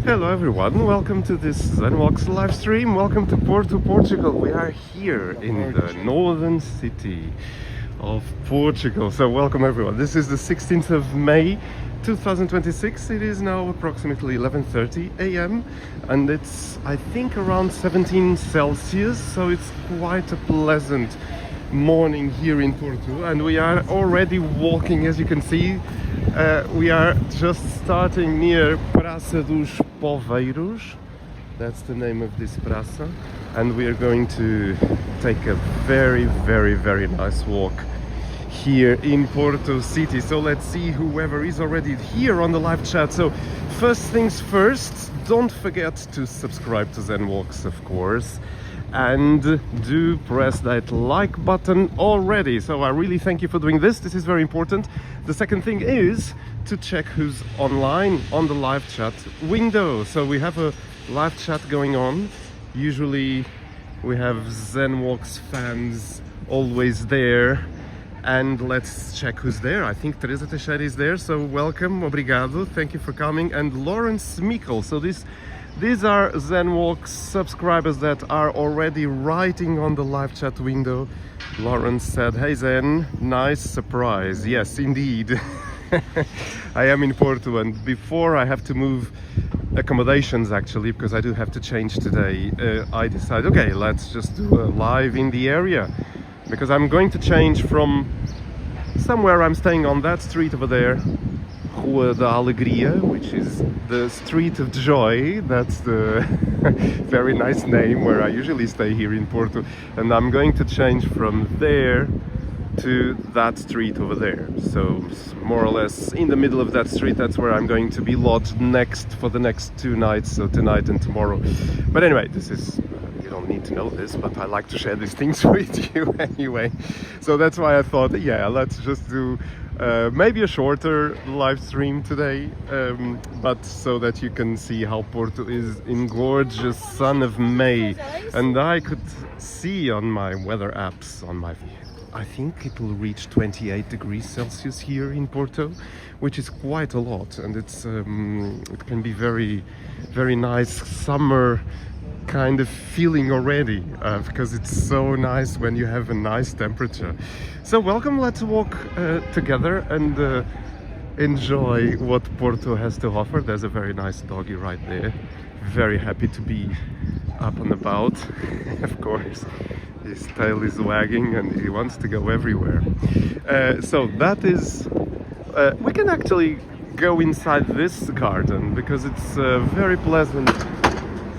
Hello everyone, welcome to this ZenWalks live stream. Welcome to Porto, Portugal. We are here in the northern city of Portugal. So welcome everyone. This is the 16th of May 2026. It is now approximately 11:30 a.m. and it's, I think, around 17 Celsius. So it's quite a pleasant morning here in Porto, and we are already walking. As you can see, we are just starting near Praça dos Poveiros. That's the name of this praça, and we are going to take a very nice walk here in Porto city. So let's see whoever is already here on the live chat. So first things first, don't forget to subscribe to ZenWalks, of course, and do press that like button already. So I really thank you for doing this. This is very important. The second thing is to check who's online on the live chat window. So we have a live chat going on. Usually we have ZenWalks fans always there. And let's check who's there. I think Teresa Teixeira is there, so welcome, obrigado, thank you for coming. And Lawrence Mikkel. So these are ZenWalks subscribers that are already writing on the live chat window. Lawrence said, "Hey Zen, nice surprise." Yes, indeed. I am in Porto, and before I have to move accommodations actually, because I do have to change today, I decided, okay, let's just do a live in the area, because I'm going to change from somewhere. I'm staying on that street over there, Rua da Alegria, which is the street of joy. That's the very nice name where I usually stay here in Porto, and I'm going to change from there to that street over there. So more or less in the middle of that street, that's where I'm going to be lodged next for the next 2 nights, so tonight and tomorrow. But anyway, this is you don't need to know this, but I like to share these things with you anyway. So that's why I thought, yeah, let's just do maybe a shorter live stream today, but so that you can see how Porto is in gorgeous sun of May. And I could see on my weather apps, I think it will reach 28 degrees Celsius here in Porto, which is quite a lot, and it's it can be very nice summer kind of feeling already, because it's so nice when you have a nice temperature. So welcome, let's walk together and enjoy what Porto has to offer. There's a very nice doggy right there, very happy to be up and about. Of course, his tail is wagging and he wants to go everywhere. So that is, we can actually go inside this garden, because it's a very pleasant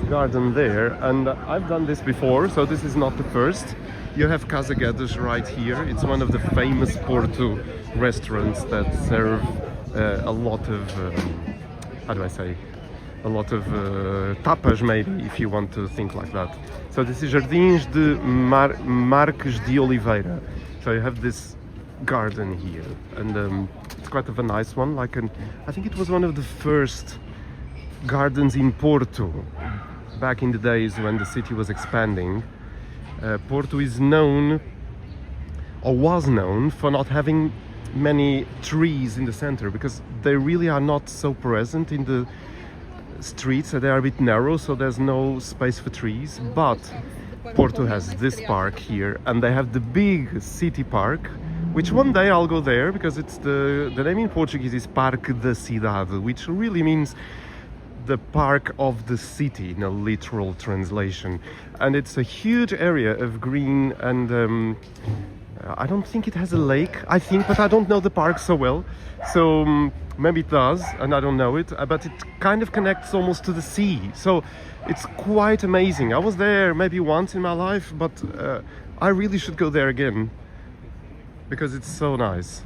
garden there, and I've done this before, so this is not the first. You have Casa Guedes right here. It's one of the famous Porto restaurants that serve a lot of how do I say, a lot of tapas, maybe, if you want to think like that. So this is Jardins de Marques de Oliveira. So you have this garden here, and it's quite of a nice one. I think it was one of the first gardens in Porto back in the days when the city was expanding. Porto is known, or was known, for not having many trees in the center, because they really are not so present in the streets. They are a bit narrow, so there's no space for trees. But Porto has this park here, and they have the big city park, which one day I'll go there, because it's the name in Portuguese is Parque da Cidade, which really means the park of the city in a literal translation. And it's a huge area of green, and I don't think it has a lake, I think, but I don't know the park so well. So maybe it does, and I don't know it, but it kind of connects almost to the sea. So it's quite amazing. I was there maybe once in my life, but I really should go there again, because it's so nice.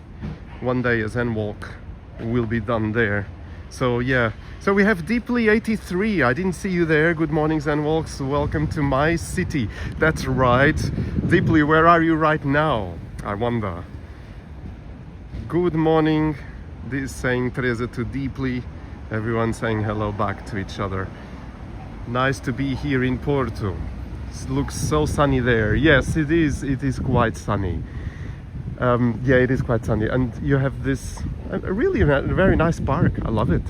One day a Zen walk will be done there. So yeah, so we have Deeply 83. I didn't see you there. Good morning, ZenWalks. Welcome to my city. That's right. Deeply, where are you right now? I wonder. Good morning. This is saying Teresa to Deeply. Everyone saying hello back to each other. Nice to be here in Porto. It looks so sunny there. Yes, it is. It is quite sunny. Yeah, it is quite sunny, and you have this really very nice park. I love it.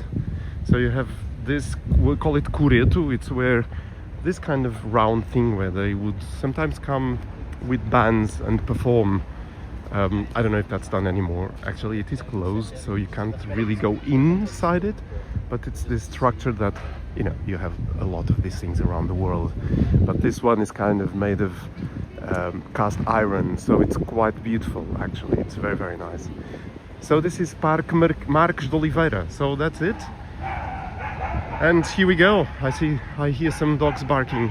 So you have this, we'll call it cureto. It's where this kind of round thing where they would sometimes come with bands and perform. I don't know if that's done anymore. Actually, it is closed, so you can't really go inside it, but it's this structure that, you know, you have a lot of these things around the world, but this one is kind of made of cast iron, so it's quite beautiful. Actually, it's very, very nice. So this is Parque Marques de Oliveira, so that's it. And here we go. I hear some dogs barking.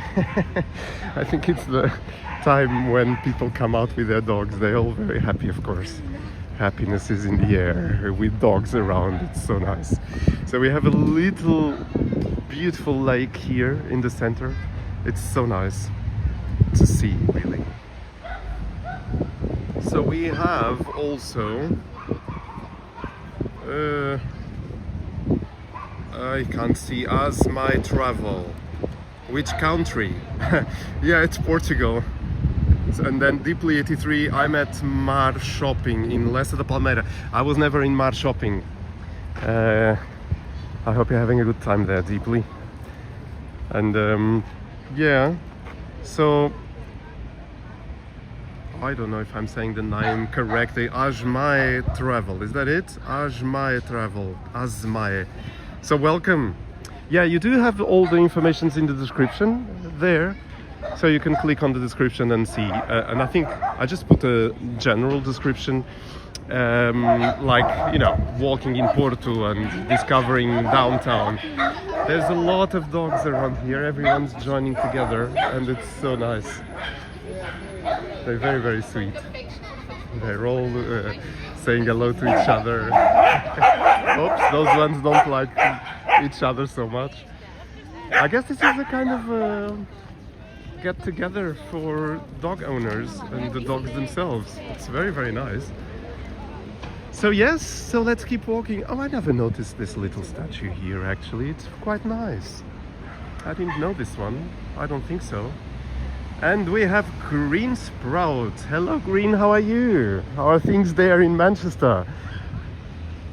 I think it's the time when people come out with their dogs. They're all very happy, of course. Happiness is in the air with dogs around. It's so nice. So we have a little beautiful lake here in the center. It's so nice to see, really. So we have also I can't see as my travel. Which country? Yeah, it's Portugal. And then Deeply 83, I'm at Mar Shopping in Lessa da Palmeira. I was never in Mar Shopping. I hope you're having a good time there, Deeply. And yeah, so I don't know if I'm saying the name correctly. Asmae Travel, is that it? Asmae Travel, Asmae. So welcome. Yeah, you do have all the information in the description there, so you can click on the description and see. And I think I just put a general description, like, you know, walking in Porto and discovering downtown. There's a lot of dogs around here. Everyone's joining together, and it's so nice. They're very, very sweet. They're all saying hello to each other. Oops, those ones don't like each other so much. I guess this is a kind of get together for dog owners and the dogs themselves. It's very, very nice. So yes, so let's keep walking. Oh, I never noticed this little statue here actually. It's quite nice. I didn't know this one. I don't think so. And we have Green Sprout. Hello Green, how are you? How are things there in Manchester?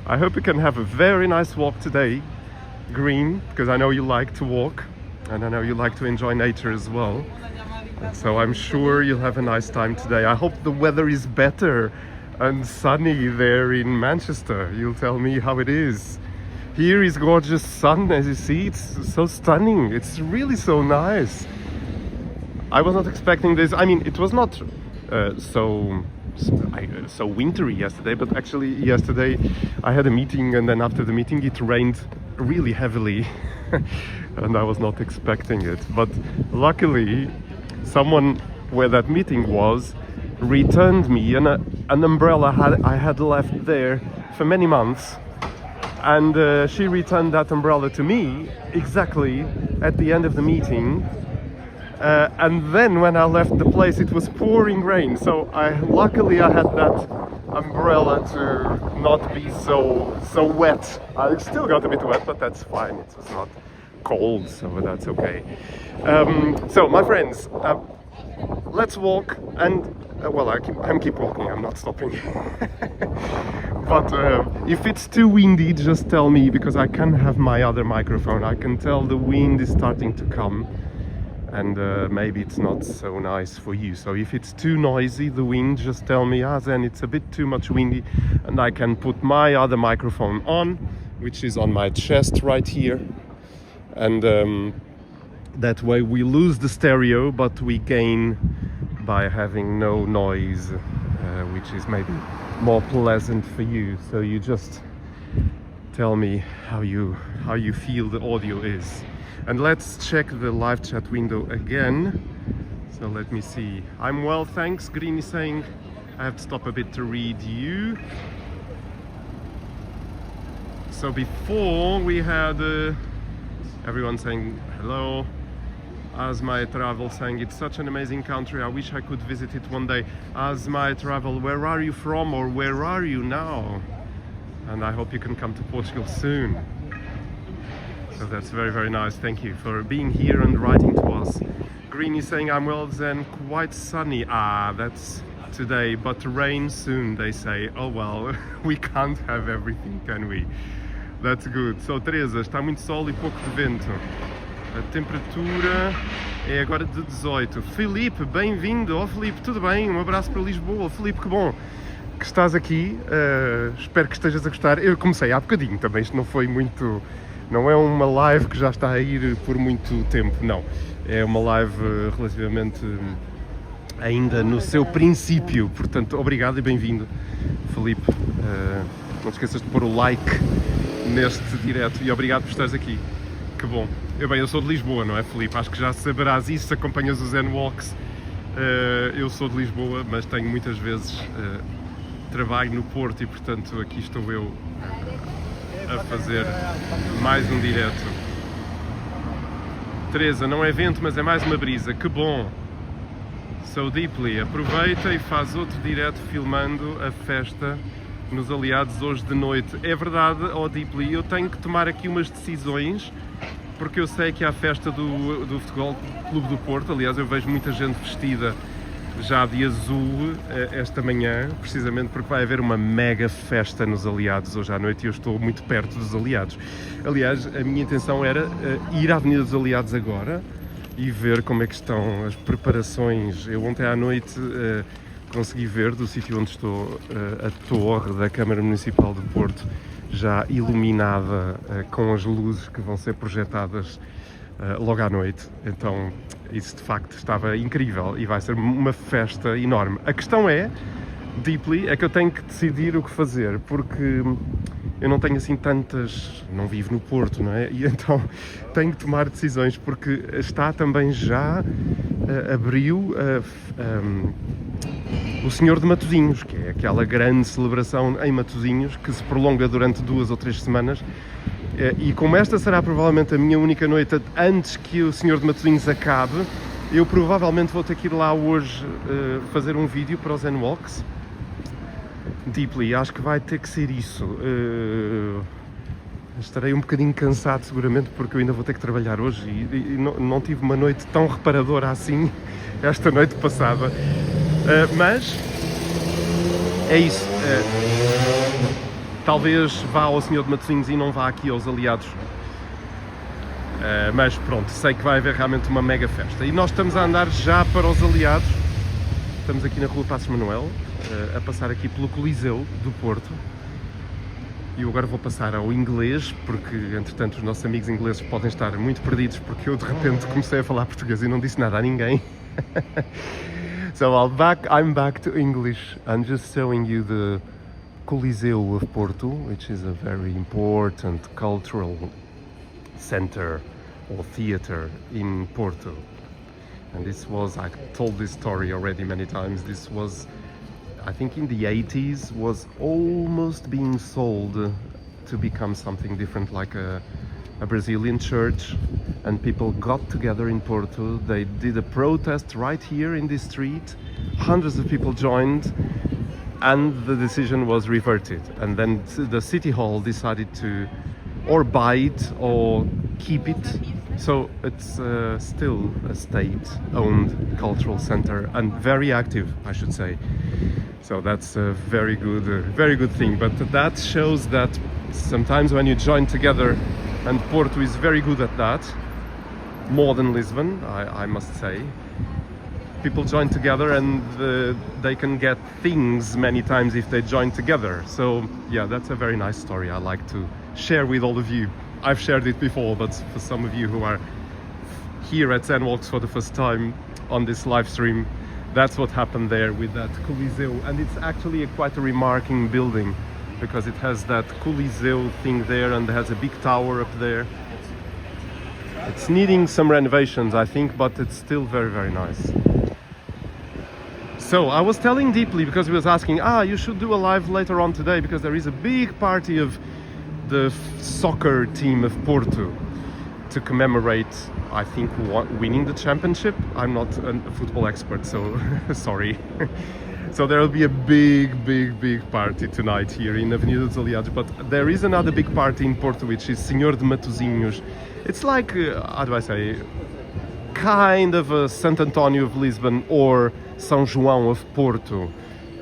I hope you can have a very nice walk today, Green, because I know you like to walk and I know you like to enjoy nature as well. And so I'm sure you'll have a nice time today. I hope the weather is better and sunny there in Manchester. You'll tell me how it is. Here is gorgeous sun, as you see. It's so stunning. It's really so nice. I was not expecting this. I mean, it was not so wintry yesterday, but actually yesterday I had a meeting, and then after the meeting it rained really heavily and I was not expecting it. But luckily someone where that meeting was returned me an umbrella I had left there for many months, and she returned that umbrella to me exactly at the end of the meeting. And then when I left the place it was pouring rain, so luckily I had that umbrella to not be so wet. I still got a bit wet, but that's fine. It was not cold, so that's okay. So my friends, let's walk, and well, I'm keep walking, I'm not stopping. But if it's too windy, just tell me, because I can have my other microphone. I can tell the wind is starting to come, and maybe it's not so nice for you. So if it's too noisy, the wind, just tell me, then it's a bit too much windy, and I can put my other microphone on, which is on my chest right here, and that way we lose the stereo, but we gain by having no noise, which is maybe more pleasant for you. So you just tell me how you feel the audio is. And let's check the live chat window again. So let me see. I'm well, thanks. Green is saying I have to stop a bit to read you. So before we had everyone saying hello. As my travel saying it's such an amazing country, I wish I could visit it one day. As my travel, where are you from, or where are you now? And I hope you can come to Portugal soon. So that's very, very nice. Thank you for being here and writing to us. Green is saying I'm well, then quite sunny. That's today, but rain soon, they say. Oh well, we can't have everything, can we? That's good. So, Teresa, está muito sol e pouco de vento. A temperatura é agora de 18. Filipe, bem-vindo. Oh, Filipe, tudo bem? Um abraço para Lisboa. Filipe, que bom que estás aqui. Espero que estejas a gostar. Eu comecei há bocadinho também, isto não foi muito... Não é uma live que já está a ir por muito tempo, não. É uma live relativamente ainda no seu princípio. Portanto, obrigado e bem-vindo, Filipe. Não te esqueças de pôr o like neste direto e obrigado por estares aqui. Que bom. Eu sou de Lisboa, não é, Filipe? Acho que já saberás isso se acompanhas os Zen-Walks. Eu sou de Lisboa, mas tenho muitas vezes trabalho no Porto e, portanto, aqui estou eu a fazer mais um direto. Teresa, não é vento, mas é mais uma brisa. Que bom! So Deeply, aproveita e faz outro direto filmando a festa nos aliados hoje de noite. É verdade, Deeply, eu tenho que tomar aqui umas decisões, porque eu sei que há a festa do Futebol Clube do Porto. Aliás, eu vejo muita gente vestida já de azul esta manhã, precisamente porque vai haver uma mega festa nos aliados hoje à noite e eu estou muito perto dos aliados. Aliás, a minha intenção era ir à Avenida dos Aliados agora e ver como é que estão as preparações. Eu ontem à noite consegui ver do sítio onde estou a torre da Câmara Municipal de Porto já iluminada com as luzes que vão ser projetadas logo à noite. Então isso de facto estava incrível e vai ser uma festa enorme. A questão é, Deeply, é que eu tenho que decidir o que fazer, porque eu não tenho assim tantas... não vivo no Porto, não é? E então tenho que tomar decisões, porque está também já abriu o Senhor de Matosinhos, que é aquela grande celebração em Matosinhos que se prolonga durante 2 ou 3 semanas. E como esta será provavelmente a minha única noite antes que o Senhor de Matosinhos acabe, eu provavelmente vou ter que ir lá hoje fazer um vídeo para os Zen-Walks. Deeply, acho que vai ter que ser isso. Estarei um bocadinho cansado seguramente, porque eu ainda vou ter que trabalhar hoje e não tive uma noite tão reparadora assim esta noite passada. Mas é isso. Talvez vá ao Senhor de Matosinhos e não vá aqui aos aliados. Mas pronto, sei que vai haver realmente uma mega festa. E nós estamos a andar já para os aliados. Estamos aqui na Rua Passos Manuel, a passar aqui pelo Coliseu do Porto. E eu agora vou passar ao inglês, porque entretanto os nossos amigos ingleses podem estar muito perdidos, porque eu de repente comecei a falar português e não disse nada a ninguém. So I'm back to English. I'm just showing you the Coliseu of Porto, which is a very important cultural center or theater in Porto. And this was, I told this story already many times, this was, I think in the 80s, was almost being sold to become something different, like a Brazilian church, and people got together in Porto. They did a protest right here in this street. Hundreds of people joined, and the decision was reverted. And then the city hall decided to or buy it or keep it. So it's still a state-owned cultural center and very active, I should say. So that's a very good thing. But that shows that sometimes when you join together, and Porto is very good at that, more than Lisbon, I must say. People join together and they can get things many times if they join together. So yeah, that's a very nice story I like to share with all of you. I've shared it before, but for some of you who are here at Zen-Walks for the first time on this live stream, that's what happened there with that Coliseu. And it's actually quite a remarking building, because it has that Coliseu thing there and it has a big tower up there. It's needing some renovations, I think, but it's still very nice. So I was telling Deeply, because he was asking, you should do a live later on today, because there is a big party of the soccer team of Porto to commemorate, I think, winning the championship. I'm not a football expert, so sorry. So there will be a big party tonight here in Avenida dos Aliados. But there is another big party in Porto, which is Senhor de Matosinhos. It's like, how do I say, kind of a Sant António of Lisbon or São João of Porto.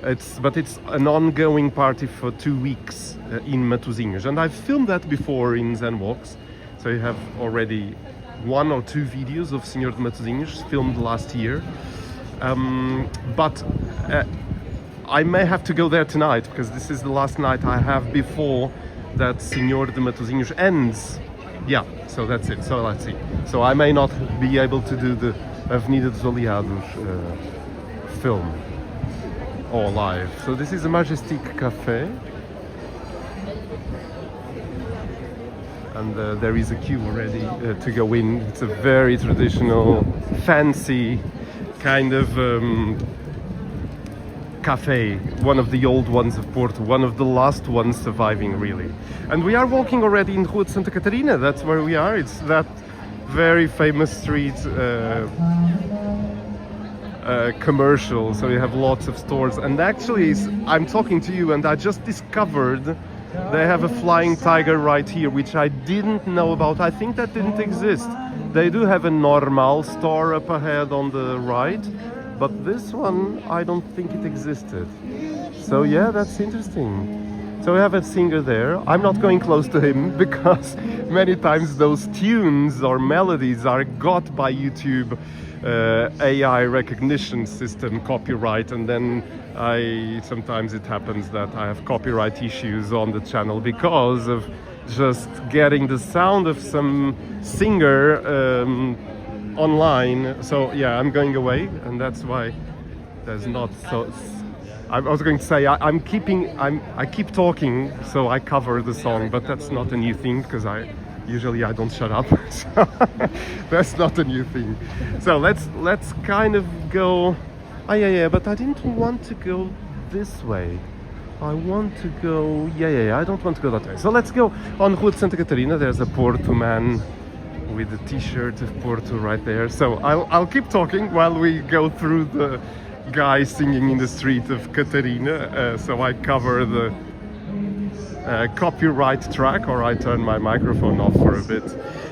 It's an ongoing party for 2 weeks in Matosinhos, and I've filmed that before in Zen Walks. So you have already 1 or 2 videos of Senhor de Matosinhos filmed last year. But I may have to go there tonight because this is the last night I have before that Senhor de Matosinhos ends. Yeah, so that's it. So let's see. So I may not be able to do the Avenida dos Aliados film or live. So this is a Majestic Cafe. And there is a queue already to go in. It's a very traditional, fancy kind of cafe, one of the old ones of Porto, one of the last ones surviving really. And we are walking already in Rua de Santa Catarina, that's where we are. It's that very famous street, commercial, so you have lots of stores. And actually, I'm talking to you and I just discovered they have a flying tiger right here, which I didn't know about. I think that didn't exist. They do have a normal store up ahead on the right, but this one, I don't think it existed. So yeah, that's interesting. So we have a singer there. I'm not going close to him because many times those tunes or melodies are got by YouTube AI recognition system, copyright, and then sometimes it happens that I have copyright issues on the channel because of just getting the sound of some singer online. So yeah, I'm going away, and that's why there's not so. I was going to say I keep talking, so I cover the song, but that's not a new thing because usually I don't shut up. So that's not a new thing. So let's kind of go. Yeah, but I didn't want to go this way. I want to go. Yeah. I don't want to go that way. So let's go on Rua de Santa Catarina. There's a Porto man with a T-shirt of Porto right there. So I'll keep talking while we go through the guy singing in the street of Catarina. So I cover the copyright track, or I turn my microphone off for a bit.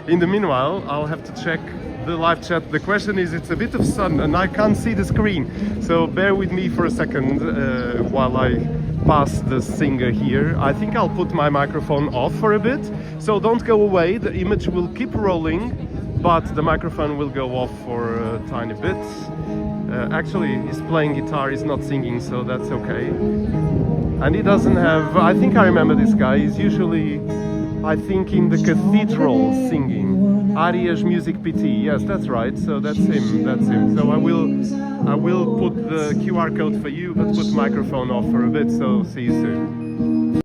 In the meanwhile, I'll have to check the live chat. The question is, it's a bit of sun and I can't see the screen, so bear with me for a second while I pass the singer here. I think I'll put my microphone off for a bit, so don't go away. The image will keep rolling, but the microphone will go off for a tiny bit. Actually, he's playing guitar, he's not singing, so that's okay. And he doesn't have, I think I remember this guy, he's usually, I think, in the cathedral singing. Arias Music PT, yes, that's right, so that's him. So I will put the QR code for you, but put microphone off for a bit, so see you soon.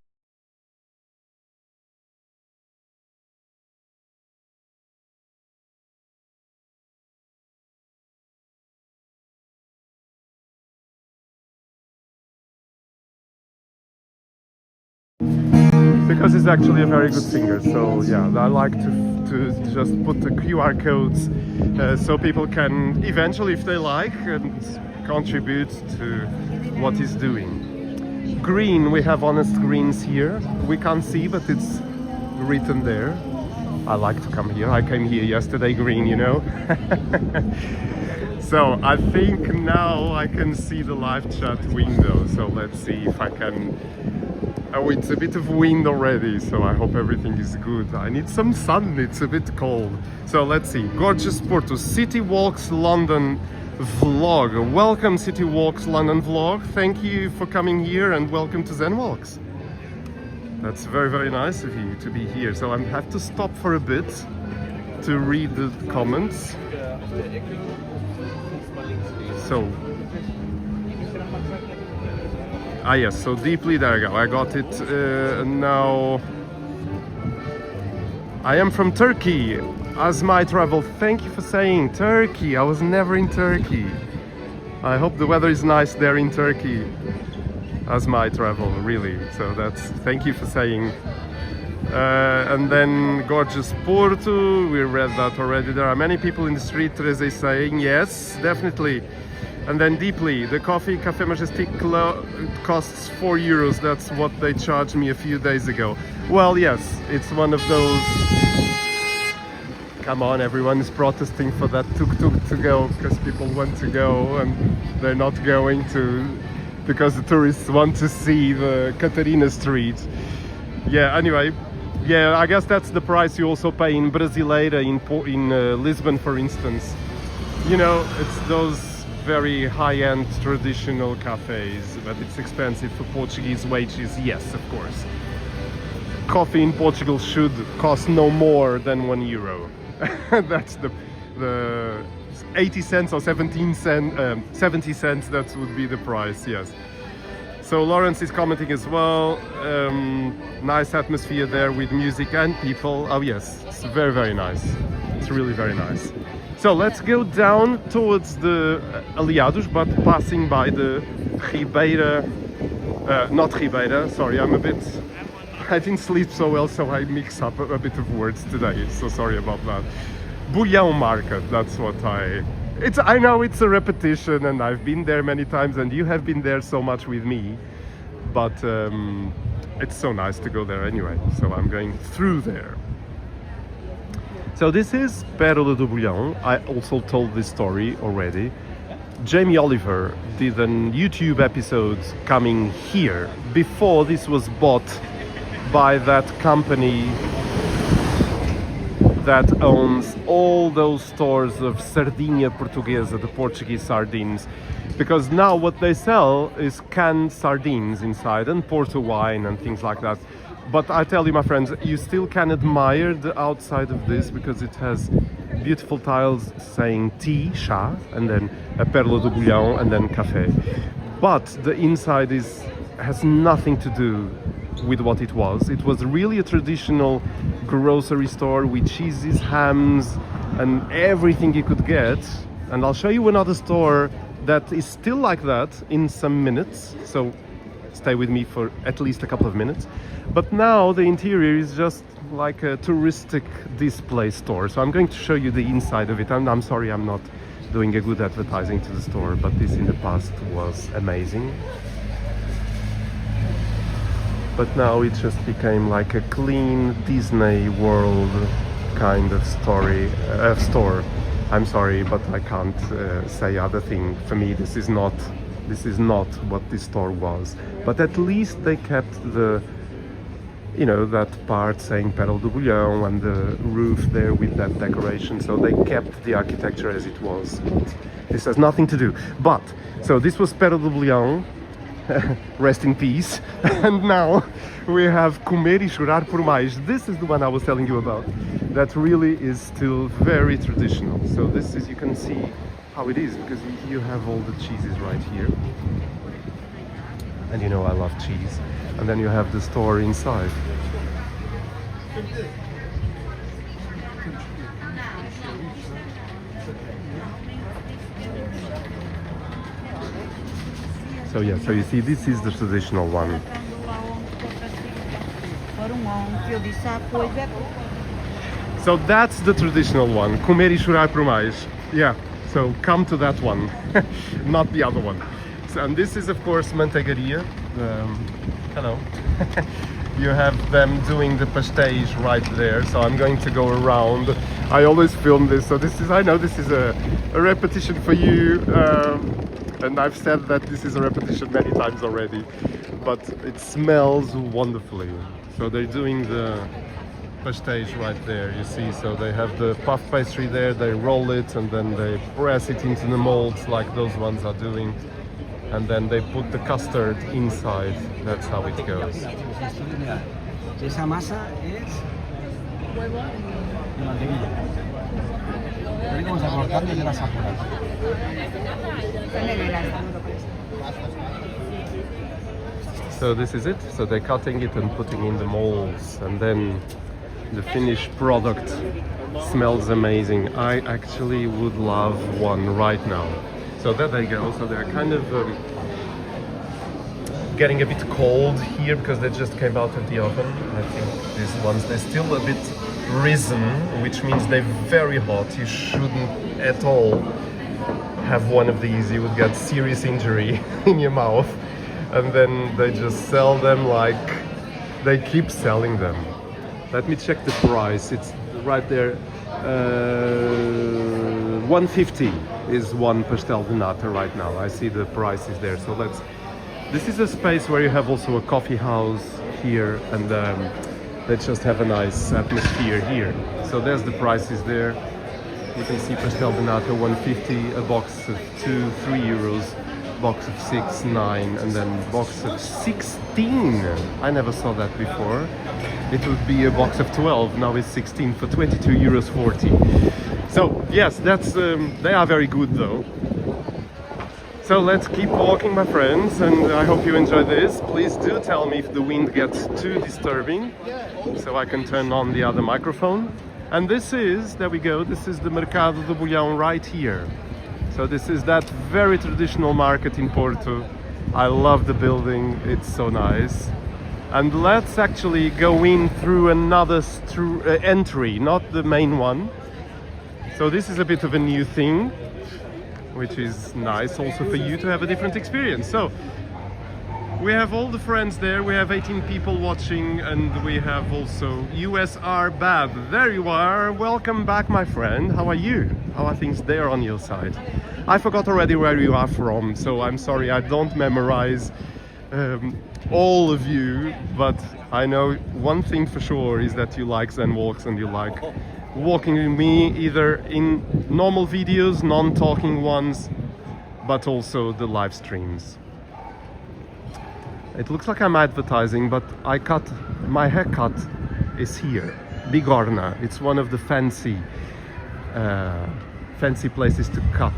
Because he's actually a very good singer, so yeah, I like to just put the QR codes so people can eventually, if they like, and contribute to what he's doing. Green, we have honest greens here. We can't see, but it's written there. I like to come here. I came here yesterday, green, you know. So I think now I can see the live chat window, so let's see if I can. Oh, it's a bit of wind already, so I hope everything is good. I need some sun, it's a bit cold. So let's see. Gorgeous Porto, City Walks London vlog. Welcome, City Walks London vlog. Thank you for coming here and welcome to Zen Walks. That's very, very nice of you to be here. So I have to stop for a bit to read the comments. So. Yes, so deeply, there you go, I got it. Now, I am from Turkey, as my travel. Thank you for saying Turkey. I was never in Turkey. I hope the weather is nice there in Turkey, as my travel, really. So thank you for saying. And then gorgeous Porto, we read that already. There are many people in the street, Teresa is saying, yes, definitely. And then deeply, the coffee Café Majestic costs €4. That's what they charged me a few days ago. Well, yes, it's one of those. Come on, everyone is protesting for that tuk-tuk to go because people want to go and they're not going to because the tourists want to see the Catarina Street. Yeah, anyway, yeah, I guess that's the price you also pay in Brasileira, in Lisbon, for instance. You know, it's those very high-end traditional cafes, but it's expensive for Portuguese wages, yes, of course. Coffee in Portugal should cost no more than €1. That's the 80 cents or 70 cents, that would be the price, yes. So Lawrence is commenting as well. Nice atmosphere there with music and people. Oh yes, it's very, very nice. It's really very nice. So let's go down towards the Aliados, but passing by the Ribeira, not Ribeira, sorry, I didn't sleep so well, so I mix up a bit of words today, so sorry about that. Bulhão Market, that's what I know it's a repetition, and I've been there many times, and you have been there so much with me, but it's so nice to go there anyway, so I'm going through there. So this is Pérola do Bulhão. I also told this story already. Jamie Oliver did a YouTube episode coming here before this was bought by that company that owns all those stores of Sardinha Portuguesa, the Portuguese sardines, because now what they sell is canned sardines inside and Porto wine and things like that. But I tell you, my friends, you still can admire the outside of this because it has beautiful tiles saying tea, chá, and then a Pérola do Bulhão, and then café. But the inside has nothing to do with what it was. It was really a traditional grocery store with cheeses, hams, and everything you could get. And I'll show you another store that is still like that in some minutes. So stay with me for at least a couple of minutes. But now the interior is just like a touristic display store. So I'm going to show you the inside of it. And I'm sorry I'm not doing a good advertising to the store, but this in the past was amazing. But now it just became like a clean Disney World kind of store. I'm sorry, but I can't say other thing. For me, this is not what this store was. But at least they kept the, you know, that part saying Pérola do Bulhão and the roof there with that decoration. So they kept the architecture as it was. But this has nothing to do. But so this was Pérola do Bulhão. Rest in peace. And now we have Comer e Chorar por Mais. This is the one I was telling you about. That really is still very traditional. So this is, you can see how it is, because you have all the cheeses right here. And you know I love cheese. And then you have the store inside. So yeah, so you see, this is the traditional one. So that's the traditional one, Comer e Chorar por Mais. Yeah, so come to that one, not the other one. So, and this is of course Manteigaria. Hello. You have them doing the pastéis right there, so I'm going to go around. I always film this, so this is, I know this is a repetition for you. And I've said that this is a repetition many times already, but it smells wonderfully. So they're doing the pastéis right there, you see. So they have the puff pastry there, they roll it and then they press it into the molds like those ones are doing. And then they put the custard inside. That's how it goes. Esa masa es huevo y mantequilla. Vamos a cortarle y las apuras. So this is it. So they're cutting it and putting in the molds, and then the finished product smells amazing. I actually would love one right now. So there they go. So they're kind of getting a bit cold here because they just came out of the oven. I think these ones, they're still a bit risen, which means they're very hot. You shouldn't at all have one of these. You would get serious injury in your mouth. And then they just sell them like they keep selling them. Let me check the price. It's right there. 150 is one pastel de nata right now. I see the price is there. So let's This is a space where you have also a coffee house here, and they just have a nice atmosphere here. So there's the prices there. You can see pastel de nata 150, a box of 2, 3 euros, box of 6, 9, and then box of 16. I never saw that before. It would be a box of 12, now it's 16 for 22 euros 40. So yes, that's they are very good though. So let's keep walking, my friends, and I hope you enjoy this. Please do tell me if the wind gets too disturbing, so I can turn on the other microphone. And this is, there we go, this is the Mercado do Bolhão right here. So this is that very traditional market in Porto. I love the building, it's so nice. And let's actually go in through another entry, not the main one. So this is a bit of a new thing, which is nice also for you to have a different experience. So we have all the friends there, we have 18 people watching, and we have also USR Bab. There you are, welcome back my friend. How are you? How are things there on your side? I forgot already where you are from, so I'm sorry I don't memorize all of you, but I know one thing for sure is that you like Zen walks and you like walking with me, either in normal videos, non-talking ones, but also the live streams. It looks like I'm advertising, but my haircut is here, Bigorna. It's one of the fancy places to cut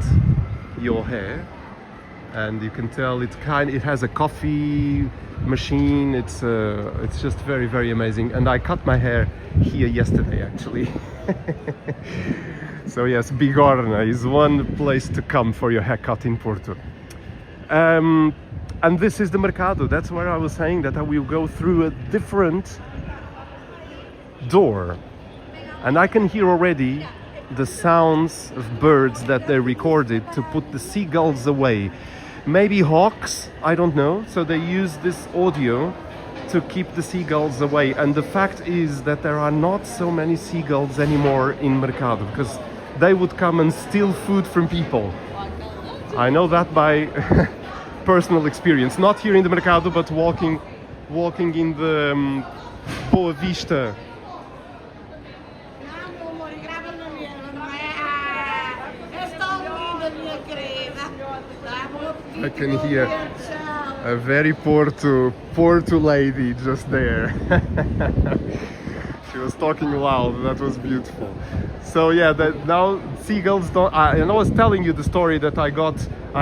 your hair, and you can tell it has a coffee machine. It's just very, very amazing. And I cut my hair here yesterday actually. So yes, Bigorna is one place to come for your haircut in Porto. And this is the Mercado. That's where I was saying that I will go through a different door, and I can hear already the sounds of birds that they recorded to put the seagulls away. Maybe hawks, I don't know. So they use this audio to keep the seagulls away. And the fact is that there are not so many seagulls anymore in Mercado, because they would come and steal food from people. I know that by personal experience, not here in the Mercado, but walking in the Boa Vista. I can hear a very Porto lady just there. She was talking loud, that was beautiful. So yeah, now seagulls don't... and I was telling you the story that I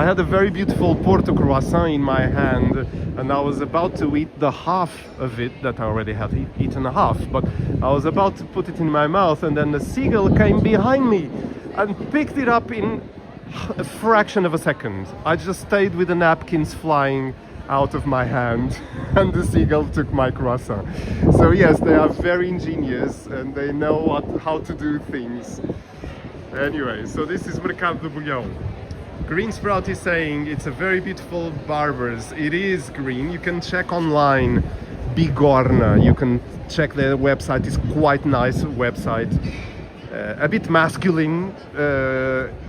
had a very beautiful Porto croissant in my hand, and I was about to eat the half of it that I already had eaten a half, but I was about to put it in my mouth, and then the seagull came behind me and picked it up in a fraction of a second. I just stayed with the napkins flying out of my hand, and the seagull took my croissant. So yes, they are very ingenious and they know how to do things. Anyway, so this is Mercado do Bolhão. Green Sprout is saying it's a very beautiful barbers. It is green. You can check online, Bigorna. You can check their website. It's quite nice website. A bit masculine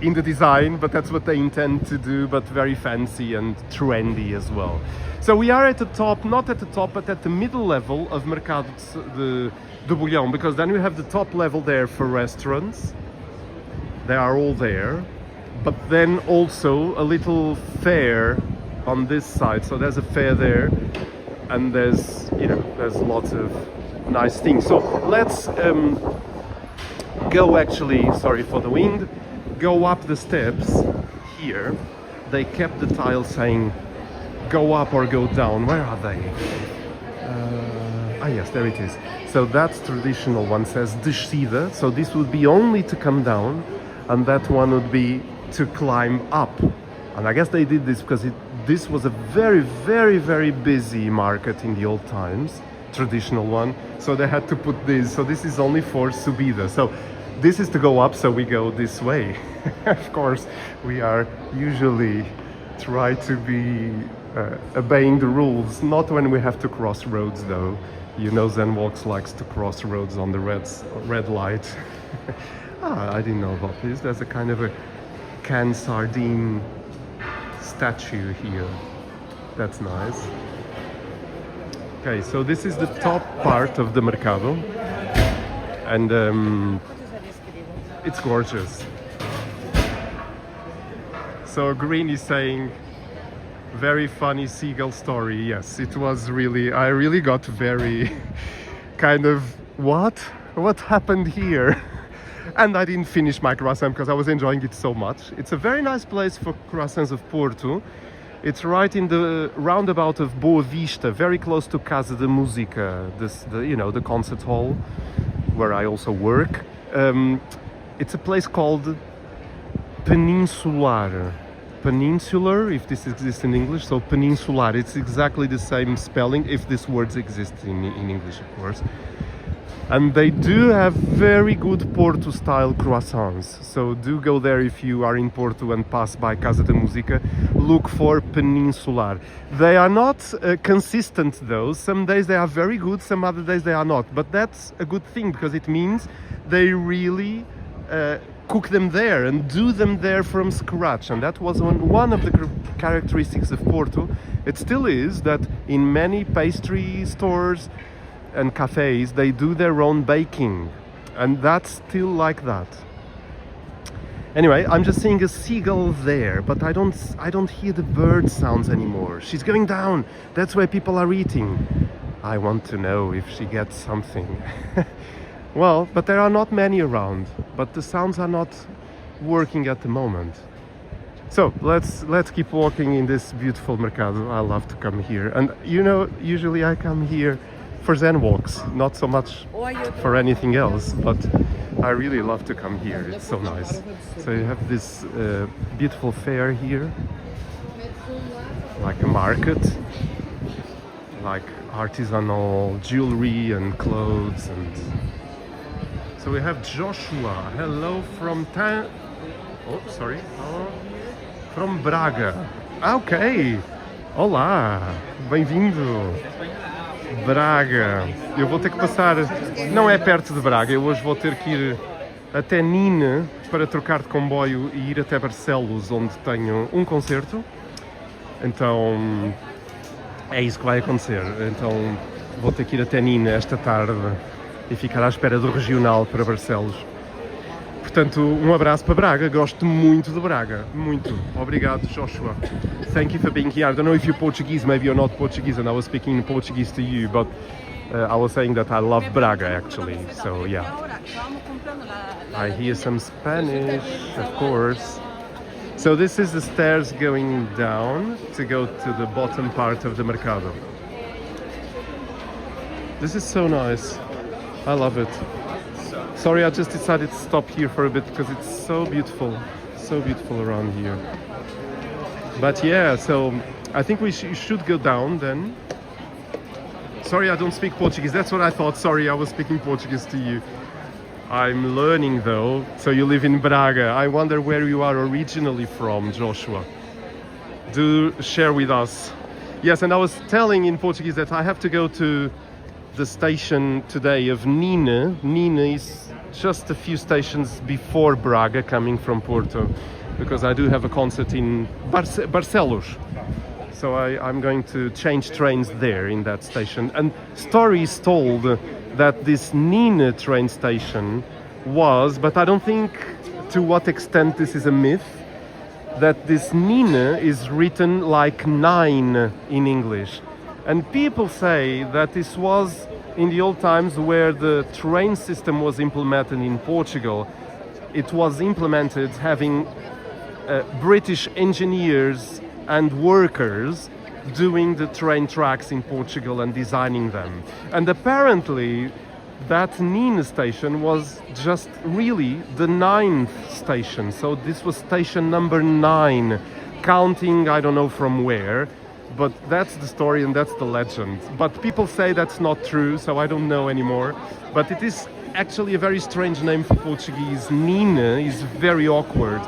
in the design, but that's what they intend to do, but very fancy and trendy as well. So we are at the top, not at the top, but at the middle level of Mercado do Bolhão, because then we have the top level there for restaurants. They are all there, but then also a little fair on this side. So there's a fair there, and there's lots of nice things. So let's go, actually, sorry for the wind, go up the steps here. They kept the tile saying go up or go down. Where are they? Yes, there it is. So that's traditional one, says descida, so this would be only to come down, and that one would be to climb up. And I guess they did this because this was a very, very, very busy market in the old times, traditional one, so they had to put this. So this is only for subida. So this is to go up, so we go this way. Of course, we are usually try to be obeying the rules, not when we have to cross roads though. You know, Zen Walks likes to cross roads on the red light. I didn't know about this. There's a kind of a canned sardine statue here. That's nice. Okay, so this is the top part of the mercado, and it's gorgeous. So Green is saying, very funny seagull story. Yes, it was really, I really got very kind of, what happened here? And I didn't finish my croissant because I was enjoying it so much. It's a very nice place for croissants of Porto. It's right in the roundabout of Boa Vista, very close to Casa de Música, the concert hall where I also work. It's a place called Peninsular, if this exists in English. So Peninsular, it's exactly the same spelling, if this word exists in English, of course. And they do have very good Porto style croissants. So do go there if you are in Porto and pass by Casa de Música. Look for Peninsular. They are not consistent though. Some days they are very good, some other days they are not. But that's a good thing because it means they really cook them there and do them there from scratch. And that was one of the characteristics of Porto. It still is that in many pastry stores and cafes they do their own baking, and that's still like that. Anyway, I'm just seeing a seagull there, but I don't hear the bird sounds anymore. She's going down. That's where people are eating. I want to know if she gets something. Well, but there are not many around, but the sounds are not working at the moment. So let's keep walking in this beautiful mercado. I love to come here, and usually I come here for Zen walks, not so much for anything else, but I really love to come here. It's so nice. So you have this beautiful fair here, like a market, like artisanal jewelry and clothes. And so we have Joshua. Hello from from Braga. Ok. Olá, bem-vindo. Braga. Eu vou ter que passar, não é perto de Braga, eu hoje vou ter que ir até Nina para trocar de comboio e ir até Barcelos, onde tenho um concerto. Então é isso que vai acontecer. Então vou ter que ir até Nina esta tarde e ficar à espera do regional para Barcelos. Portanto, um abraço para Braga. Gosto muito de Braga. Muito. Obrigado, Joshua. Thank you for being here. I don't know if you're Portuguese, maybe you're not Portuguese, and I was speaking in Portuguese to you, but I was saying that I love Braga, actually. So, yeah. I hear some Spanish, of course. So this is the stairs going down to go to the bottom part of the mercado. This is so nice. I love it. Sorry, I just decided to stop here for a bit because it's so beautiful around here. But yeah, so I think we should go down then. Sorry, I don't speak Portuguese. That's what I thought. Sorry, I was speaking Portuguese to you. I'm learning though. So you live in Braga. I wonder where you are originally from, Joshua. Do share with us. Yes, and I was telling in Portuguese that I have to go to the station today of Nina. Nina is just a few stations before Braga, coming from Porto, because I do have a concert in Barcelos. So I'm going to change trains there in that station. And story is told that this Nina train station was, but I don't think to what extent this is a myth, that this Nina is written like 9 in English. And people say that this was in the old times where the train system was implemented in Portugal. It was implemented having British engineers and workers doing the train tracks in Portugal and designing them. And apparently that Nina station was just really the 9th station. So this was station number 9, counting I don't know from where. But that's the story and that's the legend. But people say that's not true, so I don't know anymore. But it is actually a very strange name for Portuguese. Nina is very awkward.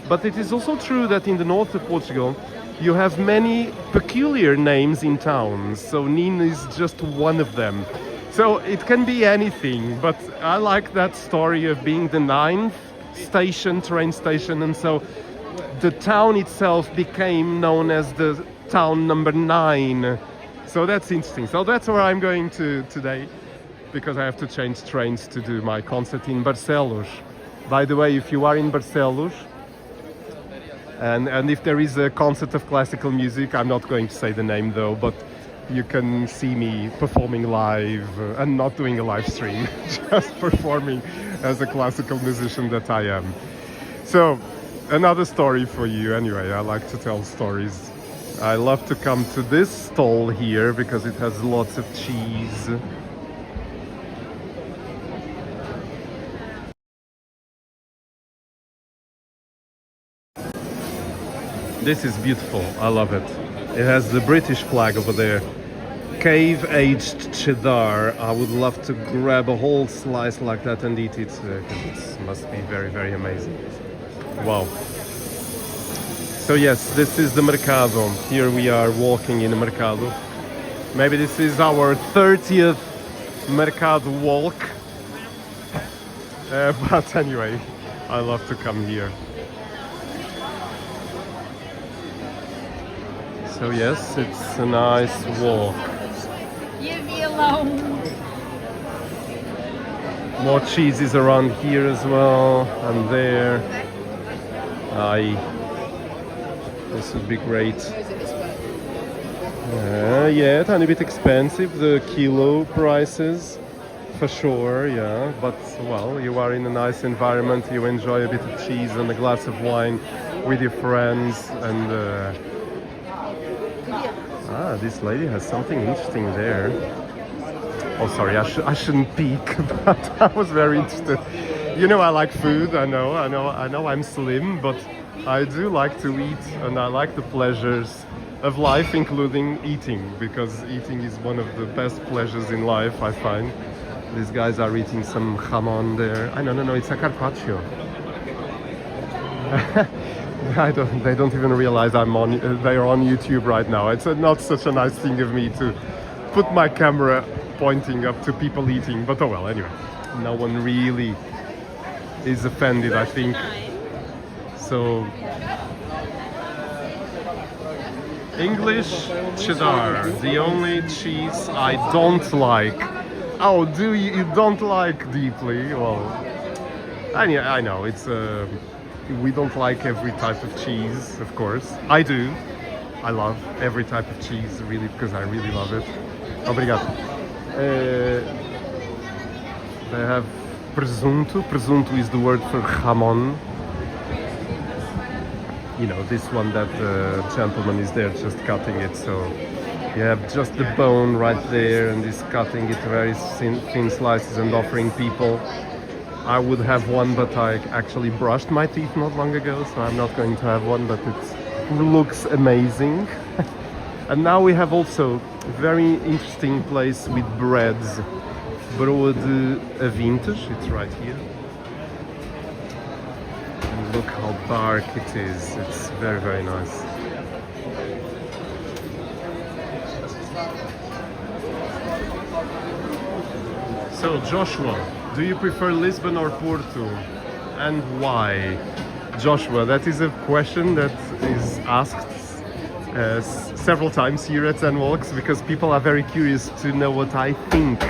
But it is also true that in the north of Portugal, you have many peculiar names in towns. So Nina is just one of them. So it can be anything, but I like that story of being the 9th station, train station. And so the town itself became known as the town number 9. So that's interesting. So that's where I'm going to today, because I have to change trains to do my concert in Barcelos. By the way, if you are in Barcelos, and if there is a concert of classical music, I'm not going to say the name though, but you can see me performing live and not doing a live stream, just performing as a classical musician that I am. So, another story for you anyway. I like to tell stories. I love to come to this stall here because it has lots of cheese. This is beautiful, I love it. It has the British flag over there. Cave-aged cheddar. I would love to grab a whole slice like that and eat it. It must be very, very amazing. Wow. So yes, this is the Mercado. Here we are walking in the Mercado. Maybe this is our 30th Mercado walk. But anyway, I love to come here. So yes, it's a nice walk. Leave me alone. More cheeses around here as well, and there. This would be great. Yeah, tiny bit expensive, the kilo prices, for sure, yeah. But, well, you are in a nice environment, you enjoy a bit of cheese and a glass of wine with your friends, and... this lady has something interesting there. Oh, sorry, I shouldn't peek, but I was very interested. You know, I like food. I know I'm slim, but I do like to eat, and I like the pleasures of life, including eating, because eating is one of the best pleasures in life, I find. These guys are eating some jamon there. No, it's a carpaccio. They don't even realize they're on YouTube right now. It's not such a nice thing of me to put my camera pointing up to people eating, but oh well, anyway. No one really is offended, I think. So, English cheddar, the only cheese I don't like. Oh, do you don't like deeply? Well, I know, it's... we don't like every type of cheese, of course. I do. I love every type of cheese, really, because I really love it. Obrigado. They have presunto. Presunto is the word for jamon. You know, this one that the gentleman is there just cutting it, so you have just the bone right there, and he's cutting it very thin slices and offering people. I would have one, but I actually brushed my teeth not long ago, so I'm not going to have one, but it looks amazing. And now we have also a very interesting place with breads. Broa de Vintage, it's right here. And look how dark it is. It's very, very nice. So, Joshua, do you prefer Lisbon or Porto, and why? Joshua, that is a question that is asked several times here at Zen Walks, because people are very curious to know what I think.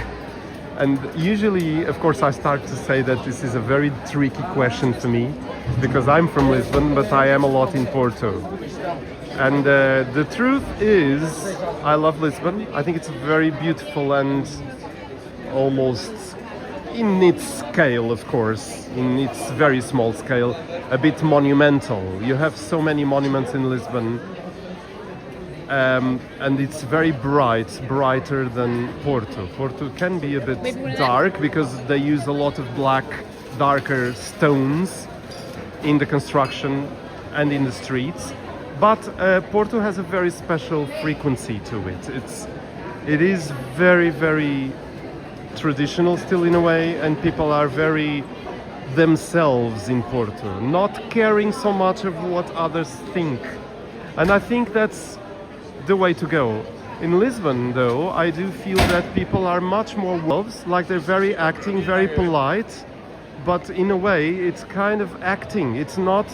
And usually, of course, I start to say that this is a very tricky question for me, because I'm from Lisbon, but I am a lot in Porto. And the truth is, I love Lisbon. I think it's very beautiful and almost, in its scale, of course, in its very small scale, a bit monumental. You have so many monuments in Lisbon, and it's very bright, brighter than Porto. Porto can be a bit dark because they use a lot of black, darker stones in the construction and in the streets. But Porto has a very special frequency to it. It is very, very traditional still in a way, and people are very themselves in Porto, not caring so much of what others think. And I think that's the way to go. In Lisbon, though, I do feel that people are much more wolves, like they're very acting, very polite, but in a way it's kind of acting. It's not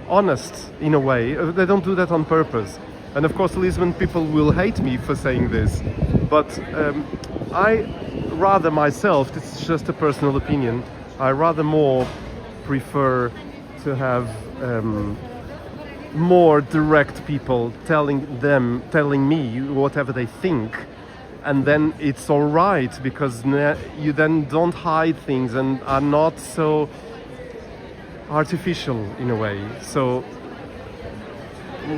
honest in a way. They don't do that on purpose. And of course, Lisbon people will hate me for saying this, but I rather myself, this is just a personal opinion, I rather more prefer to have more direct people telling me whatever they think, and then it's all right, because you then don't hide things and are not so artificial in a way. So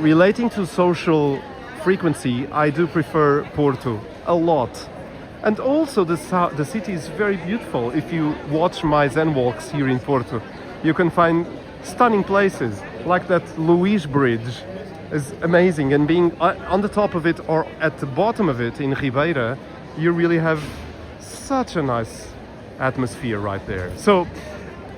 relating to social frequency, I do prefer Porto a lot. And also the city is very beautiful. If you watch my Zen walks here in Porto, you can find stunning places, like that Luís Bridge is amazing, and being on the top of it or at the bottom of it in Ribeira, you really have such a nice atmosphere right there. So,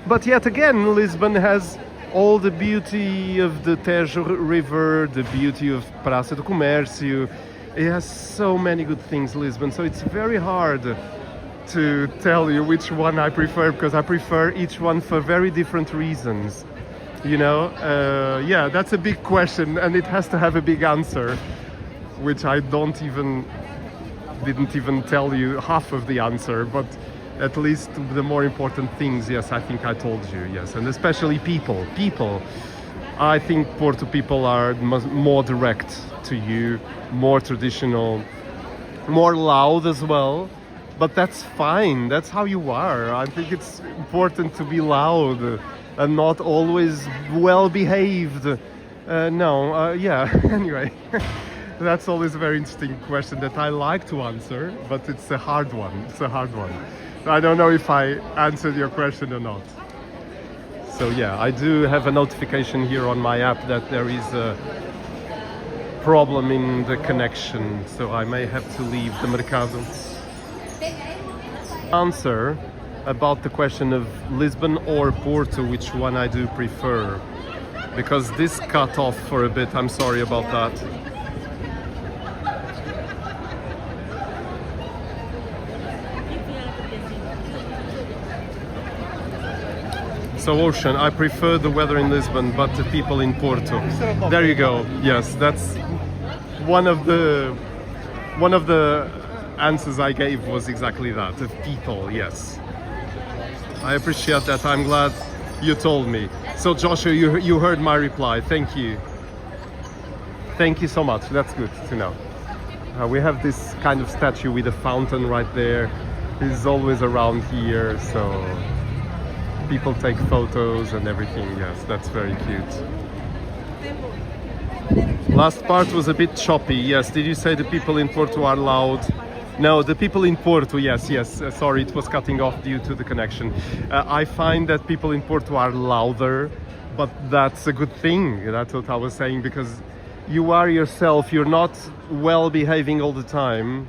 but yet again, Lisbon has all the beauty of the Douro River, the beauty of Praça do Comércio. It has so many good things, Lisbon, so it's very hard to tell you which one I prefer, because I prefer each one for very different reasons. You know, yeah, that's a big question, and it has to have a big answer, which I didn't even tell you half of the answer, but at least the more important things, yes, I think I told you, yes, and especially people. I think Porto people are more direct to you, more traditional, more loud as well, but that's fine, that's how you are. I think it's important to be loud and not always well behaved. Yeah, anyway. That's always a very interesting question that I like to answer, but it's a hard one. I don't know if I answered your question or not. So yeah, I do have a notification here on my app that there is a problem in the connection, so I may have to leave the Mercado. Answer about the question of Lisbon or Porto, which one I do prefer, because this cut off for a bit, I'm sorry about that. So Ocean, I prefer the weather in Lisbon, but the people in Porto. There you go. Yes, that's one of the answers I gave was exactly that, of people, yes. I appreciate that. I'm glad you told me. So Joshua, you heard my reply. Thank you. Thank you so much. That's good to know. We have this kind of statue with a fountain right there. He's always around here, so people take photos and everything. Yes, that's very cute. Last part was a bit choppy. Yes, did you say the people in Porto are loud? No, the people in Porto, yes. Sorry, it was cutting off due to the connection. I find that people in Porto are louder, but that's a good thing. That's what I was saying, because you are yourself. You're not well behaving all the time.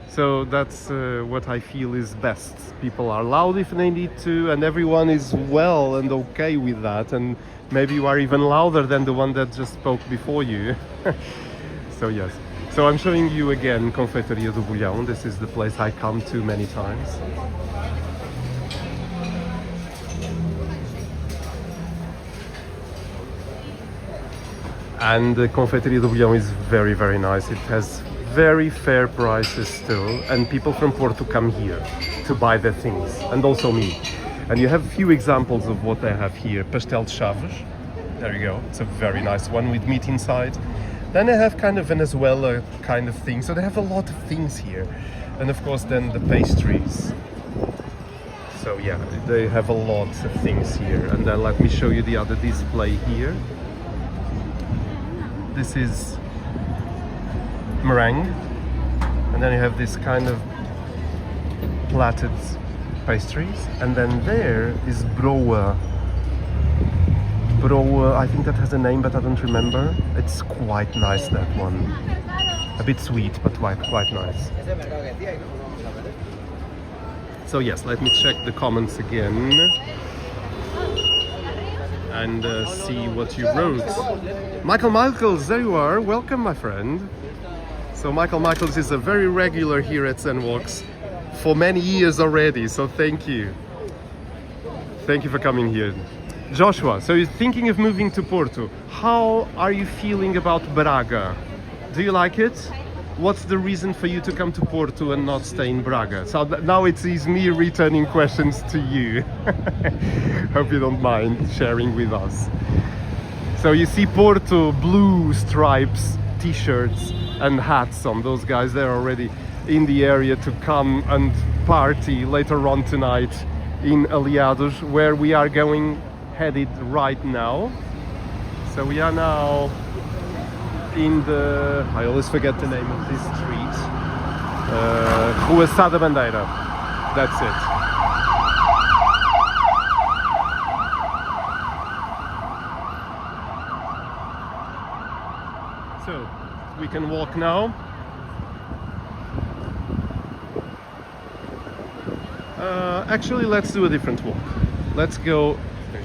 So that's what I feel is best. People are loud if they need to, and everyone is well and okay with that. And maybe you are even louder than the one that just spoke before you. So yes. So I'm showing you again Confeitaria do Bolhão. This is the place I come to many times. And the Confeitaria do Bolhão is very, very nice. It has very fair prices still, and people from Porto come here to buy their things, and also me. And you have a few examples of what they have here. Pastel de Chaves. There you go. It's a very nice one with meat inside. Then they have kind of Venezuela kind of thing, so they have a lot of things here. And of course then the pastries. So yeah, they have a lot of things here. And then let me show you the other display here. This is meringue, and then you have this kind of platted pastries, and then there is broa. I think that has a name, but I don't remember. It's quite nice, that one. A bit sweet, but quite nice. So yes, let me check the comments again and see what you wrote. Michael Michaels, there you are. Welcome, my friend. So Michael Michaels is a very regular here at Zen Walks for many years already, so thank you. Thank you for coming here. Joshua, so you're thinking of moving to Porto. How are you feeling about Braga? Do you like it? What's the reason for you to come to Porto and not stay in Braga? So now it's me returning questions to you. Hope you don't mind sharing with us. So you see Porto blue stripes, t-shirts and hats on those guys. They're already in the area to come and party later on tonight in Aliados, where we are headed right now. So we are now in the, I always forget the name of this street, Rua Sá da Bandeira. That's it. So we can walk now. Actually, let's do a different walk. Let's go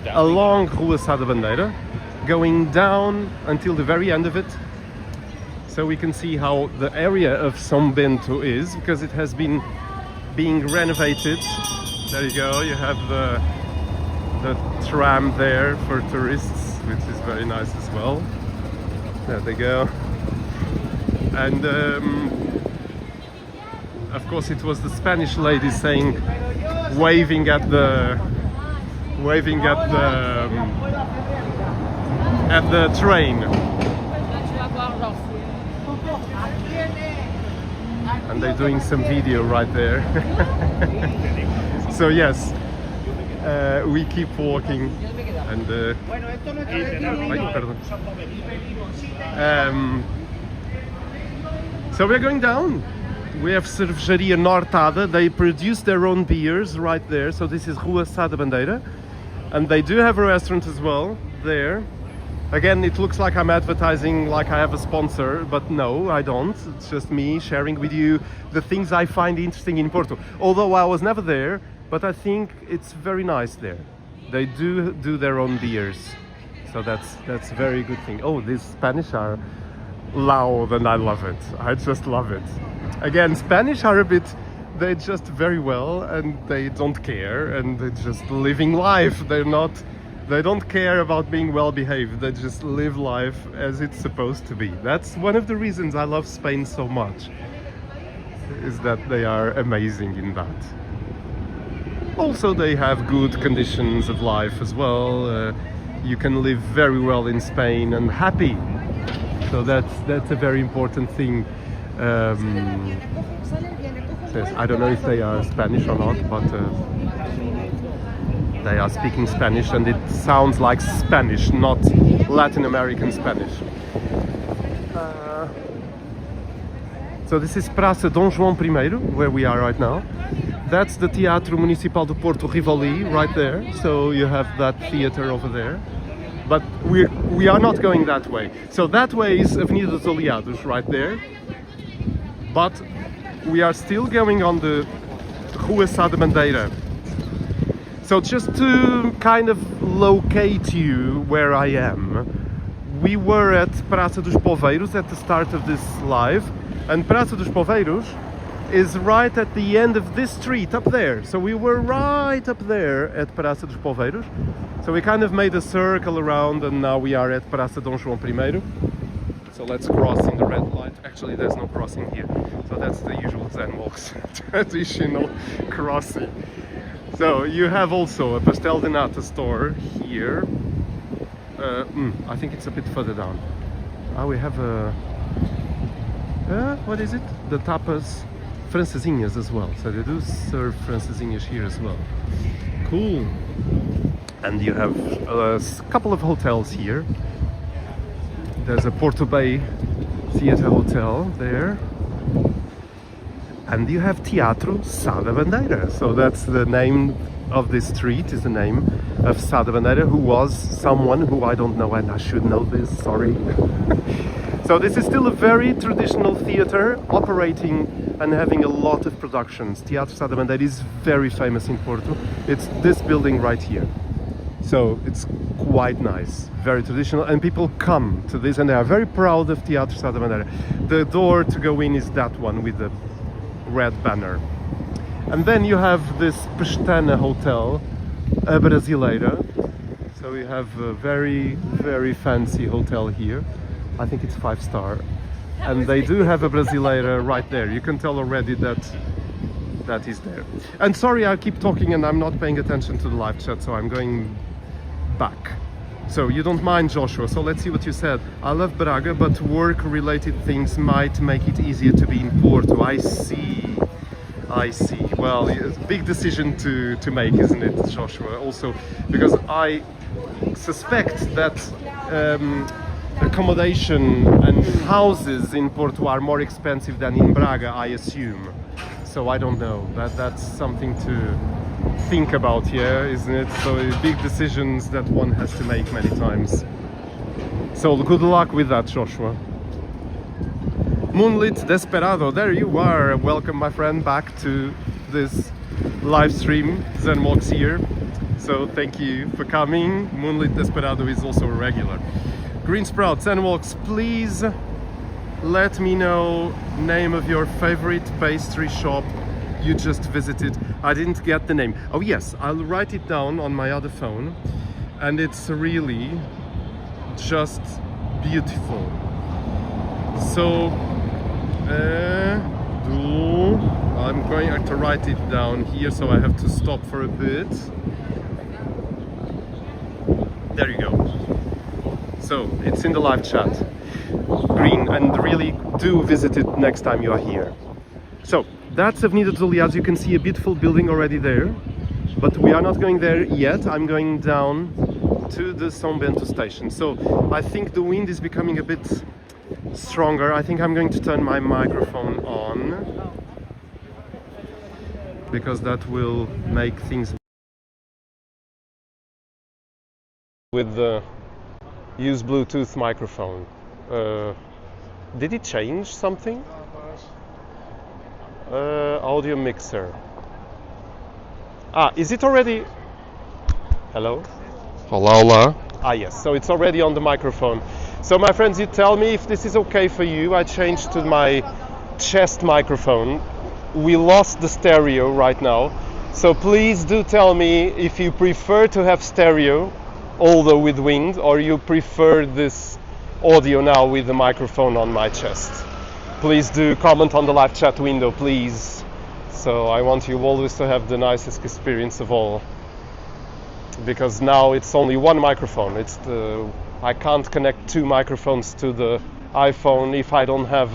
along Rua Sá da Bandeira, going down until the very end of it, so we can see how the area of São Bento is, because it has been being renovated. There you go, you have the tram there for tourists, which is very nice as well. There they go. And of course it was the Spanish lady saying, waving at the train. And they're doing some video right there. So yes, we keep walking and so we're going down. We have Cervejaria Nortada. They produce their own beers right there. So this is Rua Sá da Bandeira, and they do have a restaurant as well there. Again, it looks like I'm advertising like I have a sponsor, but no, I don't. It's just me sharing with you the things I find interesting in Porto. Although I was never there, but I think it's very nice there. They do their own beers, so that's a very good thing. Oh, these Spanish are loud and I love it. I just love it. Again, Spanish are a bit, they just very well and they don't care and they're just living life. They don't care about being well behaved. They just live life as it's supposed to be. That's one of the reasons I love Spain so much, is that they are amazing in that. Also, they have good conditions of life as well. You can live very well in Spain and happy. So that's a very important thing. I don't know if they are Spanish or not, but they are speaking Spanish and it sounds like Spanish, not Latin American Spanish. So this is Praça Dom João I, where we are right now. That's the Teatro Municipal de Porto Rivoli right there. So you have that theater over there. But we are not going that way. So that way is Avenida dos Aliados right there. But we are still going on the Rua Sá da Bandeira. So just to kind of locate you where I am, we were at Praça dos Poveiros at the start of this live, and Praça dos Poveiros is right at the end of this street up there. So we were right up there at Praça dos Poveiros. So we kind of made a circle around and now we are at Praça Dom João I. So let's cross in the red light. Actually, there's no crossing here. So that's the usual Zen walks, traditional crossing. So you have also a pastel de nata store here. I think it's a bit further down. We have a what is it? The tapas francesinhas as well. So they do serve francesinhas here as well. Cool. And you have a couple of hotels here. There's a Porto Bay Theatre Hotel there. And you have Teatro Sá da Bandeira. So that's the name of this street, is the name of Sá da Bandeira, who was someone who I don't know, and I should know this, sorry. So this is still a very traditional theatre, operating and having a lot of productions. Teatro Sá da Bandeira is very famous in Porto. It's this building right here. So it's quite nice, very traditional, and people come to this and they are very proud of Teatro Sá da Bandeira. The door to go in is that one with the red banner. And then you have this Pestana Hotel, a Brasileira. So we have a very, very fancy hotel here. I think it's 5-star. and they do have a Brasileira right there. You can tell already that is there. And sorry, I keep talking and I'm not paying attention to the live chat, so I'm going back. So you don't mind, Joshua, so let's see what you said. I love Braga, but work-related things might make it easier to be in Porto. I see. Well, it's a big decision to make, isn't it, Joshua? Also, because I suspect that accommodation and houses in Porto are more expensive than in Braga, I assume. So I don't know. That's something to think about here, isn't it? So big decisions that one has to make many times. So good luck with that, Joshua. Moonlit Desperado, there you are. Welcome, my friend, back to this live stream. Zen Walks here. So thank you for coming. Moonlit Desperado is also a regular. Green Sprout, Zen Walks, please let me know name of your favorite pastry shop you just visited. I didn't get the name. Oh yes, I'll write it down on my other phone, and it's really just beautiful. So I'm going to write it down here, so I have to stop for a bit. There you go. So it's in the live chat. Green, and really do visit it next time you are here. So that's Avenida dos Aliados. You can see a beautiful building already there, but we are not going there yet. I'm going down to the São Bento station. So I think the wind is becoming a bit stronger. I think I'm going to turn my microphone on, because that will make things with the use Bluetooth microphone. Did it change something? Audio mixer. Is it already? Hello? Hola. Yes, so it's already on the microphone. So my friends, you tell me if this is okay for you. I changed to my chest microphone. We lost the stereo right now. So please do tell me if you prefer to have stereo, although with wind, or you prefer this audio now with the microphone on my chest. Please do comment on the live chat window, please. So I want you always to have the nicest experience of all, because now it's only one microphone. I can't connect two microphones to the iPhone if I don't have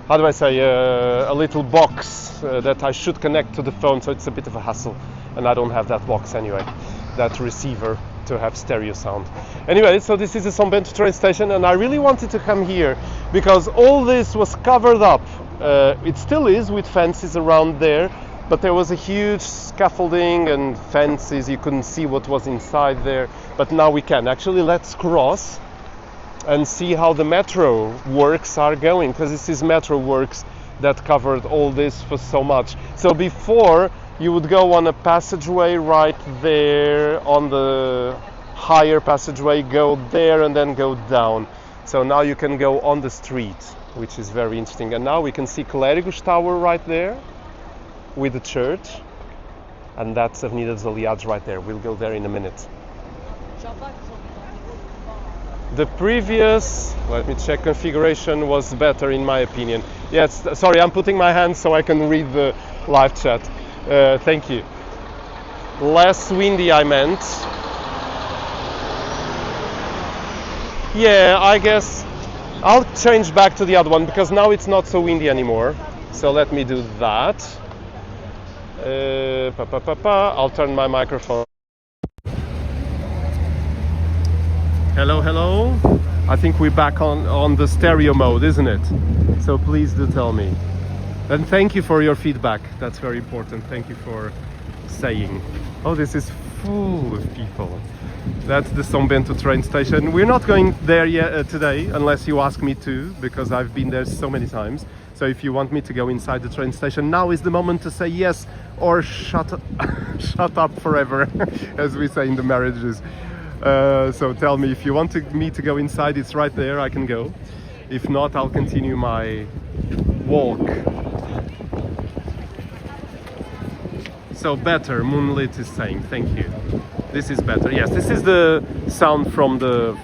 how do I say, a little box that I should connect to the phone, so it's a bit of a hassle, and I don't have that box anyway, that receiver to have stereo sound. Anyway, so this is the São Bento train station, and I really wanted to come here because all this was covered up. It still is, with fences around there, but there was a huge scaffolding and fences. You couldn't see what was inside there, but now we can. Actually, let's cross and see how the metro works are going, because this is metro works that covered all this for so much. So before, you would go on a passageway right there, on the higher passageway, go there and then go down. So now you can go on the street, which is very interesting. And now we can see Clérigos Tower right there with the church, and that's Avenida dos Aliados right there. We'll go there in a minute. The previous, let me check, configuration was better in my opinion. Yes, sorry, I'm putting my hand so I can read the live chat. Thank you. Less windy, I meant. Yeah, I guess I'll change back to the other one because now it's not so windy anymore. So let me do that. I'll turn my microphone. Hello, hello. I think we're back on the stereo mode, isn't it? So please do tell me. And thank you for your feedback. That's very important. Thank you for saying. Oh, this is full of people. That's the São Bento train station. We're not going there yet today, unless you ask me to, because I've been there so many times. So if you want me to go inside the train station, now is the moment to say yes or shut up forever, as we say in the marriages. So tell me if you want me to go inside. It's right there. I can go. If not, I'll continue my walk. So better, Moonlit is saying. Thank you. This is better. Yes, this is the sound from the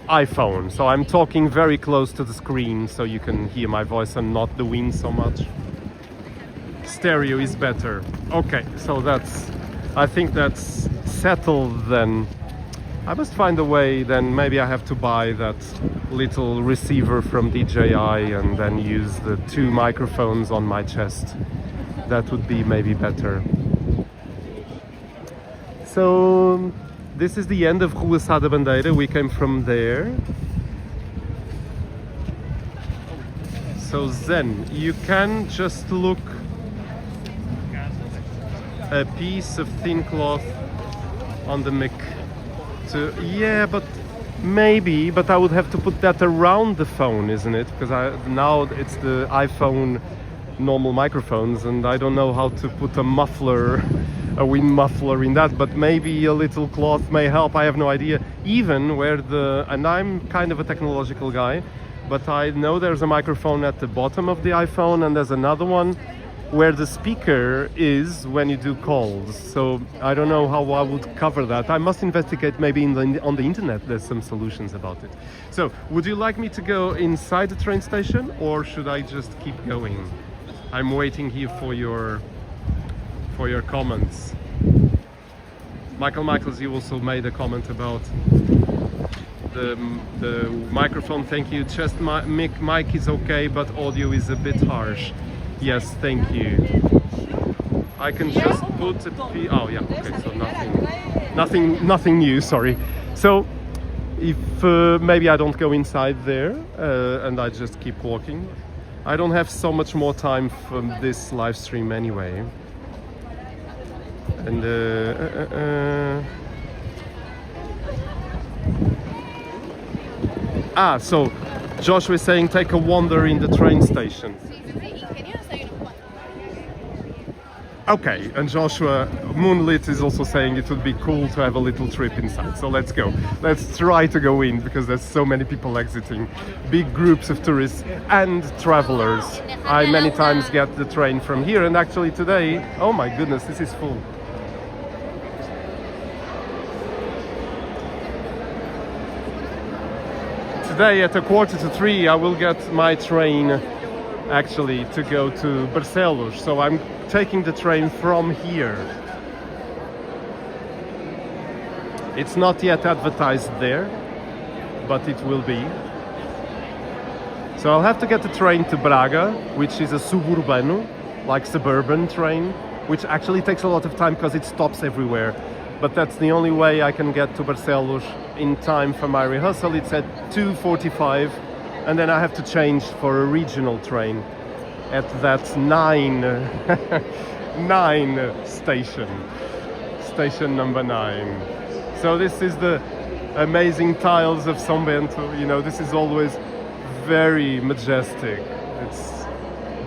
iPhone, so I'm talking very close to the screen so you can hear my voice and not the wind so much. Stereo is better. Okay, so I think that's settled then. I must find a way, then maybe I have to buy that little receiver from DJI and then use the 2 microphones on my chest. That would be maybe better. So this is the end of Rua Sá da Bandeira. We came from there. So then you can just look a piece of thin cloth on the mic. Yeah, but maybe, but I would have to put that around the phone, isn't it? Because now it's the iPhone normal microphones, and I don't know how to put a muffler, a wind muffler in that, but maybe a little cloth may help. I have no idea. Even where and I'm kind of a technological guy, but I know there's a microphone at the bottom of the iPhone, and there's another one where the speaker is when you do calls. So I don't know how I would cover that. I must investigate, maybe on the internet there's some solutions about it. So would you like me to go inside the train station, or should I just keep going? I'm waiting here for your comments. Michaels, you also made a comment about the microphone. Thank you. Just mic is okay, but audio is a bit harsh. Yes, thank you. I can just put oh yeah, okay, so nothing new, sorry. So if maybe I don't go inside there and I just keep walking. I don't have so much more time from this live stream anyway. And so Joshua is saying take a wander in the train station. Okay, and Joshua Moonlit is also saying it would be cool to have a little trip inside. So let's go. Let's try to go in, because there's so many people exiting. Big groups of tourists and travelers. I many times get the train from here, and actually today, oh my goodness, this is full. Today at 2:45 I will get my train actually to go to Barcelos, so I'm taking the train from here. It's not yet advertised there, but it will be. So I'll have to get the train to Braga, which is a suburbano, like suburban train, which actually takes a lot of time because it stops everywhere. But that's the only way I can get to Barcelos in time for my rehearsal. It's at 2:45, and then I have to change for a regional train at that 9 station number 9. So this is the amazing tiles of São Bento. You know, this is always very majestic. It's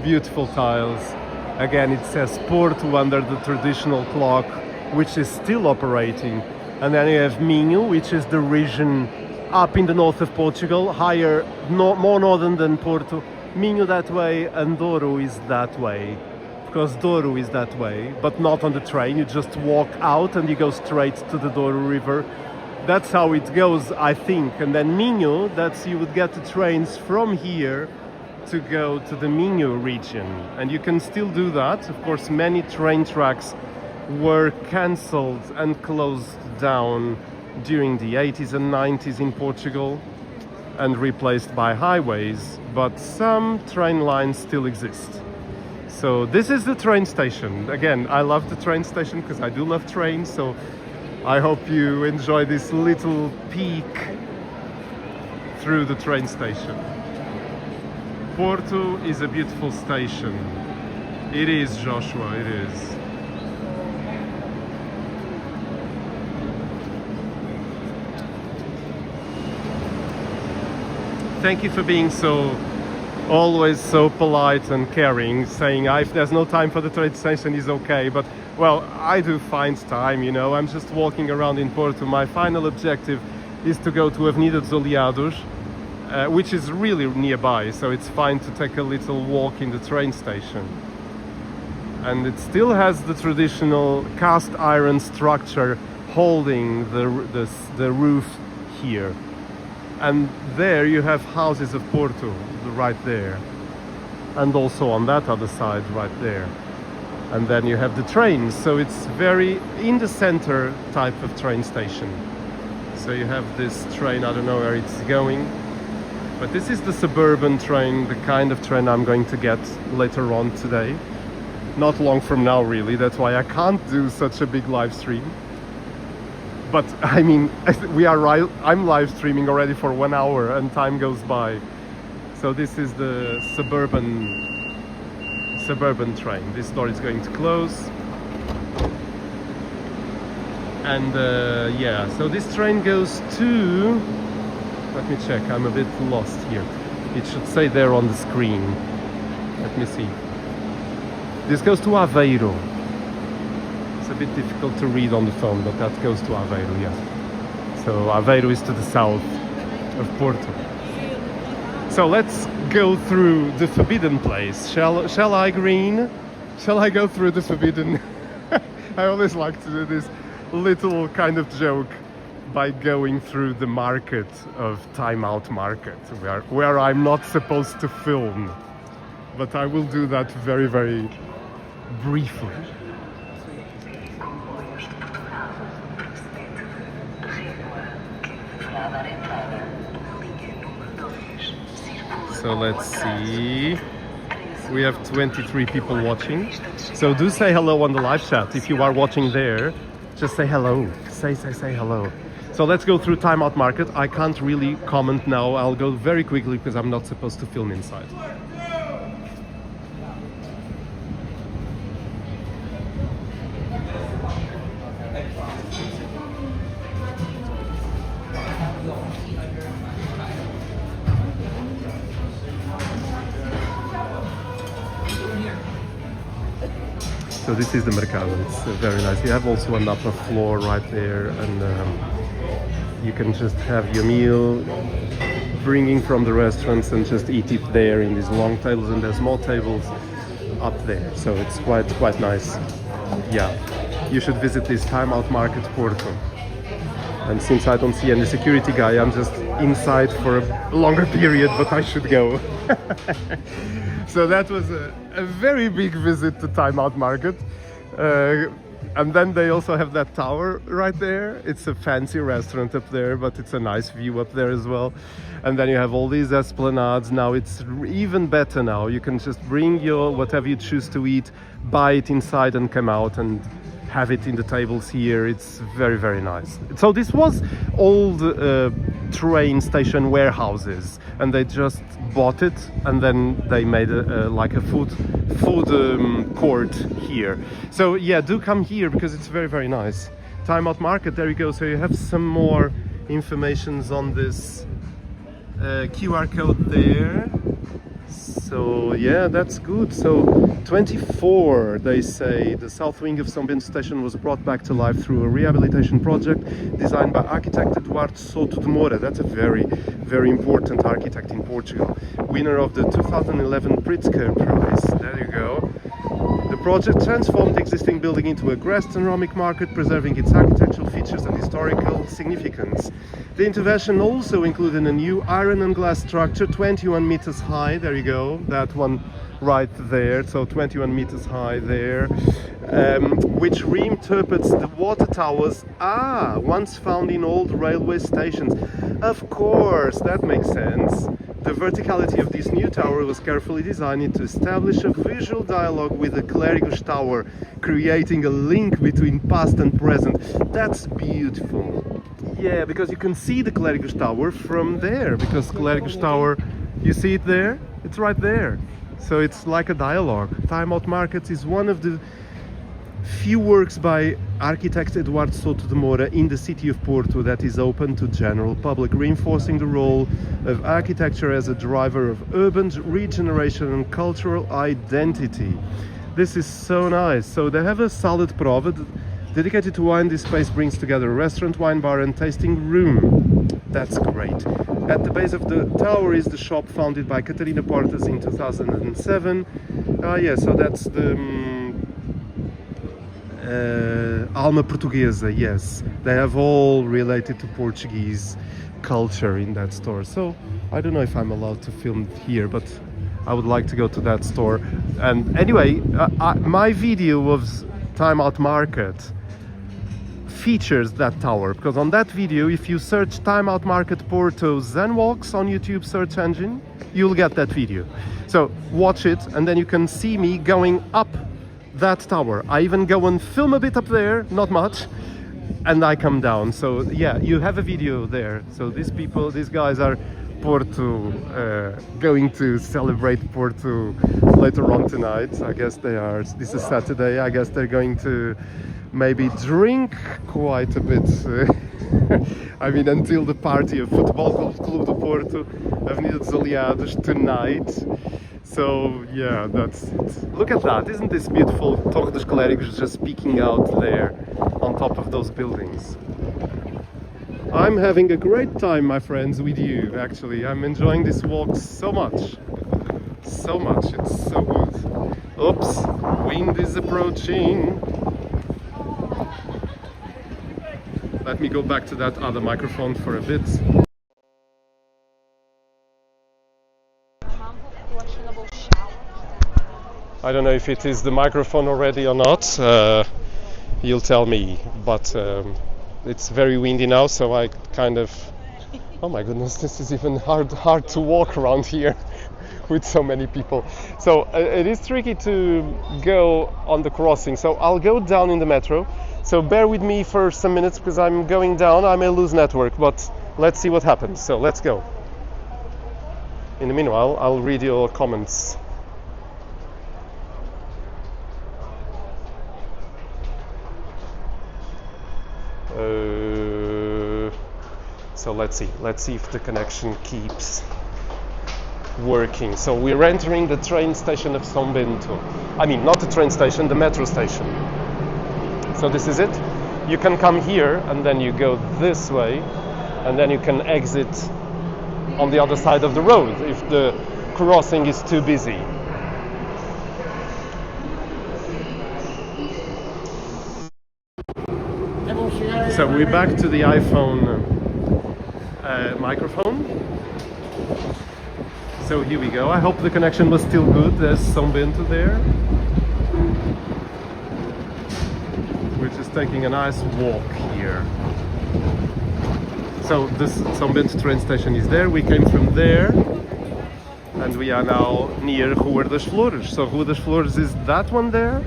beautiful tiles. Again, it says Porto under the traditional clock, which is still operating. And then you have Minho, which is the region up in the north of Portugal, higher, more northern than Porto. Minho that way, and Douro is that way. Because Douro is that way, but not on the train. You just walk out and you go straight to the Douro River. That's how it goes, I think. And then Minho, you would get the trains from here to go to the Minho region. And you can still do that. Of course, many train tracks were cancelled and closed down during the 80s and 90s in Portugal and replaced by highways, but some train lines still exist. So this is the train station. Again, I love the train station because I do love trains, so I hope you enjoy this little peek through the train station. Porto is a beautiful station. It is, Joshua, it is. Thank you for being always so polite and caring, saying if there's no time for the train station is okay, but well, I do find time, you know. I'm just walking around in Porto. My final objective is to go to Avenida dos Aliados, which is really nearby, so it's fine to take a little walk in the train station. And it still has the traditional cast iron structure holding the roof here. And there you have houses of Porto, right there. And also on that other side, right there. And then you have the trains, so it's very in the center type of train station. So you have this train, I don't know where it's going, but this is the suburban train, the kind of train I'm going to get later on today. Not long from now, really. That's why I can't do such a big live stream. But I mean, I'm live streaming already for 1 hour and time goes by. So this is the suburban train. This door is going to close. And yeah, so this train goes to, let me check, I'm a bit lost here. It should say there on the screen. Let me see. This goes to Aveiro. It's a bit difficult to read on the phone, but that goes to Aveiro, yes. So Aveiro is to the south of Porto. So let's go through the forbidden place. Shall I, Green? Shall I go through the forbidden? I always like to do this little kind of joke by going through the market of Time Out Market, where I'm not supposed to film. But I will do that very, very briefly. So let's see. We have 23 people watching. So do say hello on the live chat. If you are watching there, just say hello. Say hello. So let's go through Time Out Market. I can't really comment now. I'll go very quickly because I'm not supposed to film inside. So this is the Mercado, it's very nice. You have also an upper floor right there, and you can just have your meal, bringing from the restaurants and just eat it there in these long tables, and there's more tables up there. So it's quite nice. Yeah, you should visit this Time Out Market Porto. And since I don't see any security guy, I'm just inside for a longer period, but I should go. So that was a very big visit to Time Out Market. And then they also have that tower right there. It's a fancy restaurant up there, but it's a nice view up there as well. And then you have all these esplanades. Now it's even better now. You can just bring your whatever you choose to eat, buy it inside and come out and have it in the tables here. It's very, very nice. So this was old train station warehouses, and they just bought it and then they made like a food court here. So yeah, do come here because it's very, very nice. Time Out Market, there you go. So you have some more informations on this QR code there. So yeah, that's good. So 24, they say, the south wing of São Bento station was brought back to life through a rehabilitation project designed by architect Eduardo Souto de Moura. That's a very, very important architect in Portugal. Winner of the 2011 Pritzker Prize. There you go. The project transformed the existing building into a gastronomic market, preserving its architectural features and historical significance. The intervention also included a new iron and glass structure, 21 meters high. There you go, that one right there. So 21 meters high there, which reinterprets the water towers once found in old railway stations. Of course, that makes sense. The verticality of this new tower was carefully designed to establish a visual dialogue with the Clérigos Tower, creating a link between past and present. That's beautiful. Yeah, because you can see the Clérigos Tower from there, because Clérigos Tower, you see it there? It's right there. So it's like a dialogue. Time Out Market is one of the few works by architect Eduardo Souto de Moura in the city of Porto that is open to general public, reinforcing the role of architecture as a driver of urban regeneration and cultural identity. This is so nice. So they have a salad prova dedicated to wine. This space brings together a restaurant, wine bar and tasting room. That's great. At the base of the tower is the shop founded by Catarina Portas in 2007. Yeah, so that's the Alma Portuguesa, yes. They have all related to Portuguese culture in that store. So I don't know if I'm allowed to film here, but I would like to go to that store. And anyway, my video of Time Out Market features that tower, because on that video, if you search Time Out Market Porto Zen Walks on YouTube search engine, you'll get that video. So watch it, and then you can see me going up that tower. I even go and film a bit up there, not much, and I come down. So yeah, you have a video there. So these guys are Porto, going to celebrate Porto later on tonight. I guess this is Saturday, I guess they're going to maybe drink quite a bit. I mean, until the party of Futebol Clube do Porto, Avenida dos Aliados tonight. So yeah, that's it. Look at that, isn't this beautiful? Torre dos Clérigos just peeking out there on top of those buildings. I'm having a great time, my friends, with you, actually. I'm enjoying this walk so much. So much, it's so good. Oops, wind is approaching. Let me go back to that other microphone for a bit. I don't know if it is the microphone already or not. You'll tell me, but it's very windy now, so I kind of... Oh my goodness, this is even hard to walk around here with so many people. So it is tricky to go on the crossing, so I'll go down in the metro. So bear with me for some minutes, because I'm going down. I may lose network, but let's see what happens. So let's go. In the meanwhile, I'll read your comments. So let's see if the connection keeps working. So we're entering the train station of São Bento. I mean, not the train station, the metro station. So this is it. You can come here and then you go this way, and then you can exit on the other side of the road if the crossing is too busy. So we're back to the iPhone microphone. So here we go. I hope the connection was still good. There's São Bento there. We're just taking a nice walk here. So this São Bento train station is there. We came from there, and we are now near Rua das Flores. So Rua das Flores is that one there,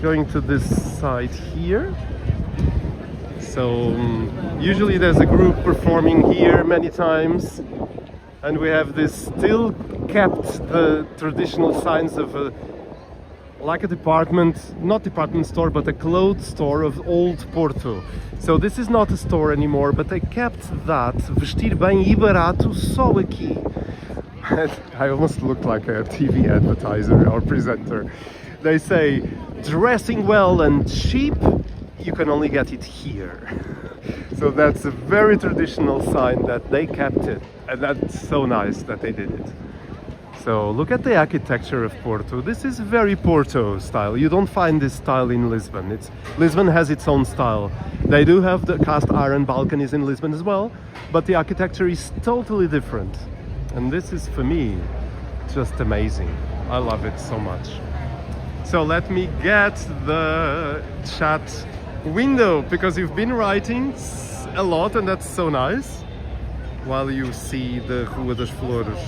going to this side here. So usually there's a group performing here many times, and we have this still kept the traditional signs of like a not department store, but a clothes store of old Porto. So this is not a store anymore, but they kept that, vestir bem e barato só aqui. I almost look like a TV advertiser or presenter. They say, dressing well and cheap, you can only get it here. So that's a very traditional sign that they kept it, and that's so nice that they did it. So look at the architecture of Porto. This is very Porto style. You don't find this style in Lisbon. Lisbon has its own style. They do have the cast iron balconies in Lisbon as well, but the architecture is totally different. And this is, for me, just amazing. I love it so much. So let me get the chat window, because you've been writing a lot, and that's so nice, while you see the Rua das Flores.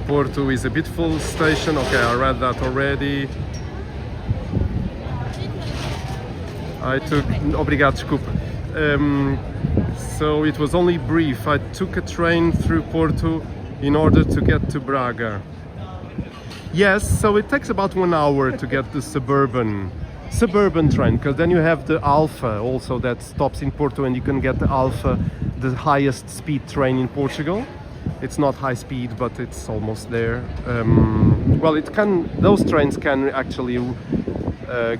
Porto is a beautiful station. Okay, I read that already. Obrigado, desculpa. So it was only brief. I took a train through Porto in order to get to Braga. Yes, so it takes about 1 hour to get the suburban train, because then you have the Alpha also that stops in Porto, and you can get the Alpha, the highest speed train in Portugal. It's not high speed, but it's almost there. Well, those trains can actually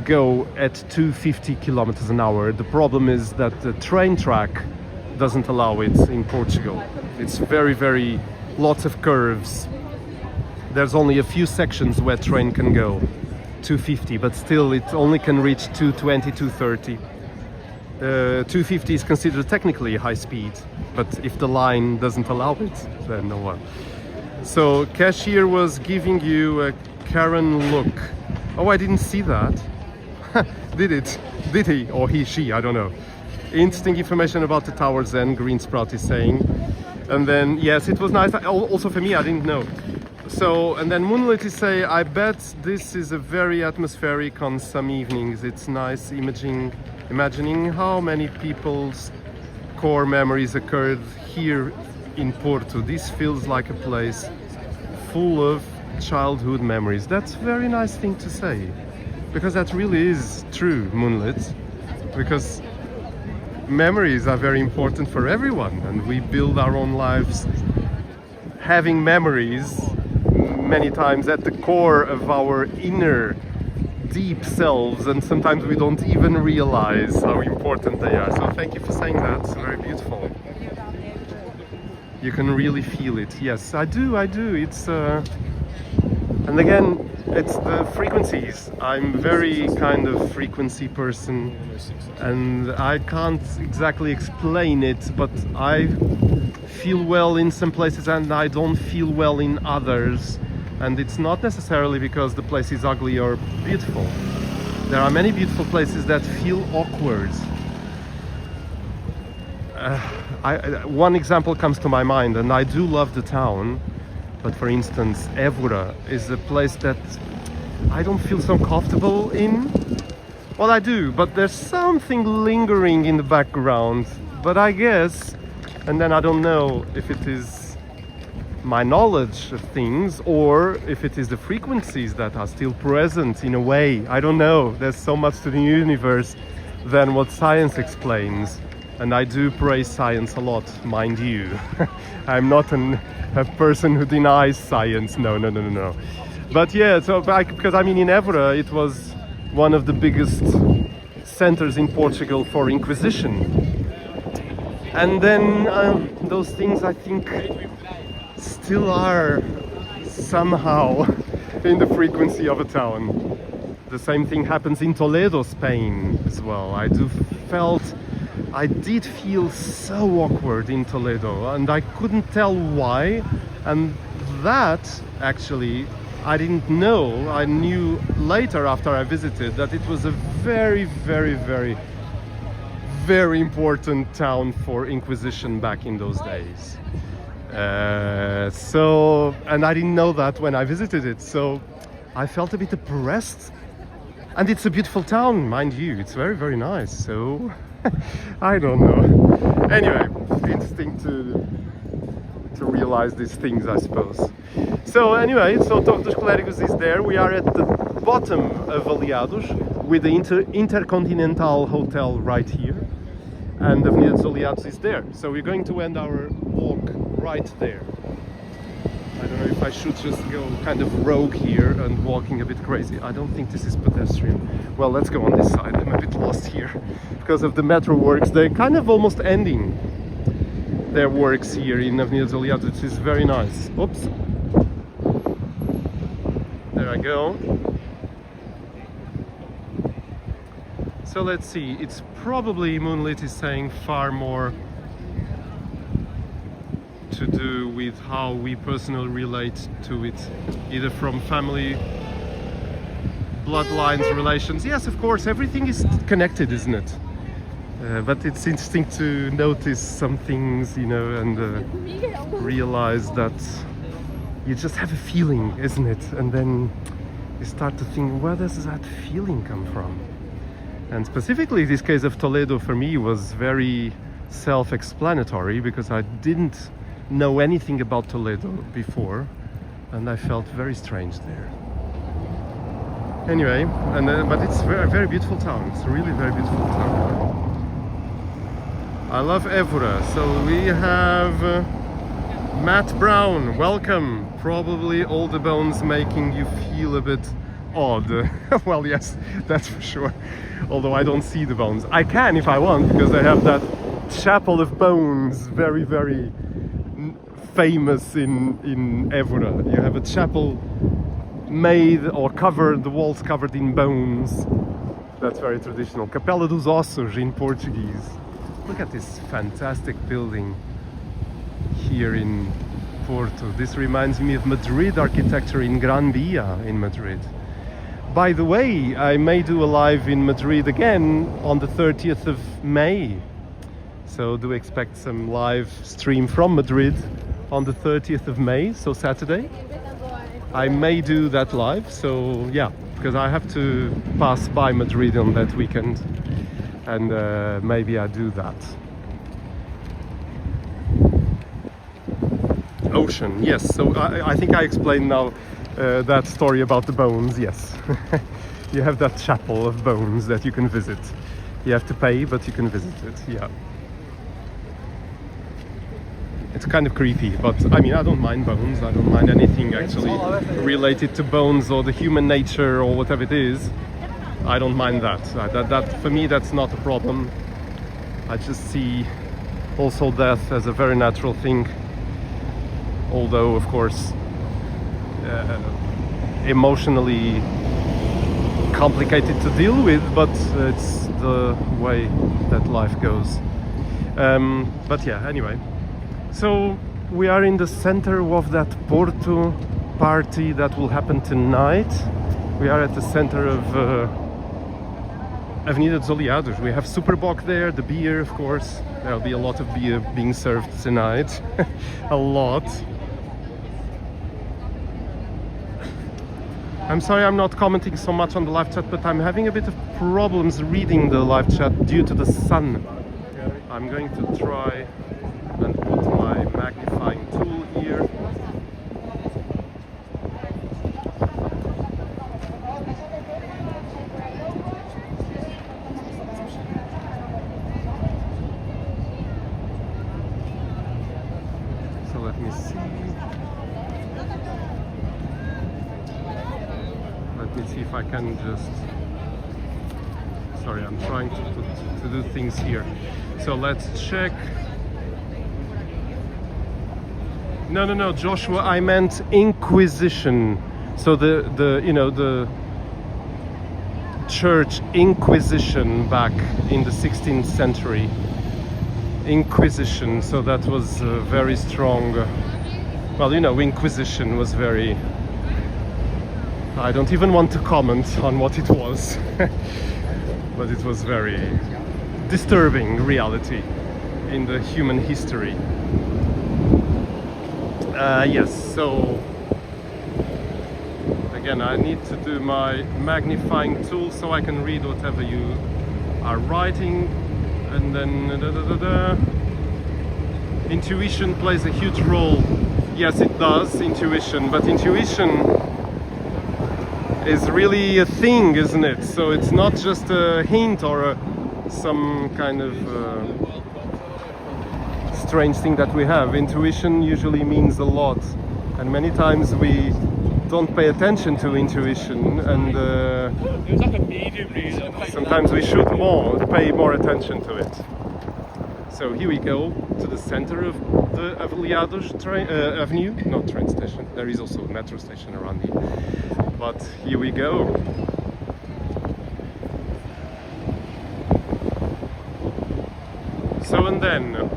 go at 250 kilometers an hour. The problem is that the train track doesn't allow it in Portugal. It's very, very lots of curves. There's only a few sections where train can go 250, but still it only can reach 220, 230. 250 is considered technically high speed, but if the line doesn't allow it, then no one. So cashier was giving you a Karen look. Oh, I didn't see that. Did he? Or he, she, I don't know. Interesting information about the towers then, Green Sprout is saying. And then, yes, it was nice. Also for me, I didn't know. So, and then Moonlit is say, I bet this is a very atmospheric on some evenings. It's nice imagining how many people's core memories occurred here in Porto. This feels like a place full of childhood memories. That's a very nice thing to say, because that really is true, Moonlit, because memories are very important for everyone, and we build our own lives having memories many times at the core of our inner deep selves, and sometimes we don't even realize how important they are. So thank you for saying that. It's very beautiful. You can really feel it. Yes, I do. It's and again, it's the frequencies. I'm very kind of frequency person, and I can't exactly explain it, but I feel well in some places and I don't feel well in others. And it's not necessarily because the place is ugly or beautiful. There are many beautiful places that feel awkward. One example comes to my mind, and I do love the town, but for instance, Évora is a place that I don't feel so comfortable in. Well, I do, but there's something lingering in the background. But I guess, and then I don't know if it is my knowledge of things or if it is the frequencies that are still present in a way. I don't know. There's so much to the universe than what science explains. And I do praise science a lot, mind you. I'm not a person who denies science. No. But yeah, so because I mean in Évora it was one of the biggest centers in Portugal for Inquisition. And then those things I think still are somehow in the frequency of a town. The same thing happens in Toledo, Spain as well. I did feel so awkward in Toledo, and I couldn't tell why. And that actually I didn't know. I knew later after I visited that it was a very, very, very, very important town for Inquisition back in those days. And I didn't know that when I visited it, so I felt a bit depressed. And it's a beautiful town, mind you. It's very, very nice. So I don't know. Anyway, interesting to realize these things, I suppose. So anyway, so Torre dos Clérigos is there. We are at the bottom of Aliados with the Intercontinental Hotel right here, and Avenida dos Aliados is there. So we're going to end our walk right there. I don't know if I should just go kind of rogue here and walking a bit crazy. I don't think this is pedestrian. Well, let's go on this side. I'm a bit lost here because of the metro works. They're kind of almost ending their works here in Avenida dos Aliados, which is very nice. Oops. There I go. So let's see. It's probably, Moonlit is saying, far more to do with how we personally relate to it, either from family, bloodlines, relations. Yes, of course, everything is connected, isn't it? But it's interesting to notice some things, you know, and realize that you just have a feeling, isn't it? And then you start to think, where does that feeling come from? And specifically this case of Toledo for me was very self-explanatory, because I didn't know anything about Toledo before, and I felt very strange there. Anyway, but it's a very, very beautiful town. It's a really very beautiful town. I love Évora. So we have Matt Brown, welcome. Probably all the bones making you feel a bit odd. Well, yes, that's for sure. Although I don't see the bones. I can if I want, because I have that chapel of bones very, very famous in Évora. You have a chapel made or covered, the walls covered in bones. That's very traditional. Capela dos Ossos in Portuguese. Look at this fantastic building here in Porto. This reminds me of Madrid architecture in Gran Via in Madrid. By the way, I may do a live in Madrid again on the 30th of May. So do expect some live stream from Madrid on the 30th of May, so Saturday. I may do that live, so yeah, because I have to pass by Madrid on that weekend, and maybe I do that. Ocean, yes, so I think I explained now that story about the bones, yes. You have that chapel of bones that you can visit. You have to pay, but you can visit it, yeah. It's kind of creepy, but I mean, I don't mind bones. I don't mind anything actually related to bones or the human nature or whatever it is. I don't mind that. That for me, that's not a problem. I just see also death as a very natural thing. Although, of course, emotionally complicated to deal with, but it's the way that life goes. But yeah, anyway. So we are in the center of that Porto party that will happen tonight. We are at the center of Avenida dos Aliados. We have Superboc there, the beer, of course. There'll be a lot of beer being served tonight. A lot. I'm sorry I'm not commenting so much on the live chat, but I'm having a bit of problems reading the live chat due to the sun. I'm going to try and put my magnifying tool here. So let me see. Let me see if I can just... Sorry, I'm trying to do things here. So let's check. No, Joshua, I meant Inquisition. So the you know, the church Inquisition back in the 16th century. Inquisition, so that was very strong. Well, you know, Inquisition was very... I don't even want to comment on what it was. But it was very disturbing reality in the human history. Yes, so again, I need to do my magnifying tool so I can read whatever you are writing. And then intuition plays a huge role. Yes, it does, intuition, but intuition is really a thing, isn't it? So it's not just a hint or some kind of strange thing that we have. Intuition usually means a lot, and many times we don't pay attention to intuition, and sometimes we should pay more attention to it. So here we go to the center of the Aliados Avenue, not train station. There is also a metro station around here, but here we go. So and then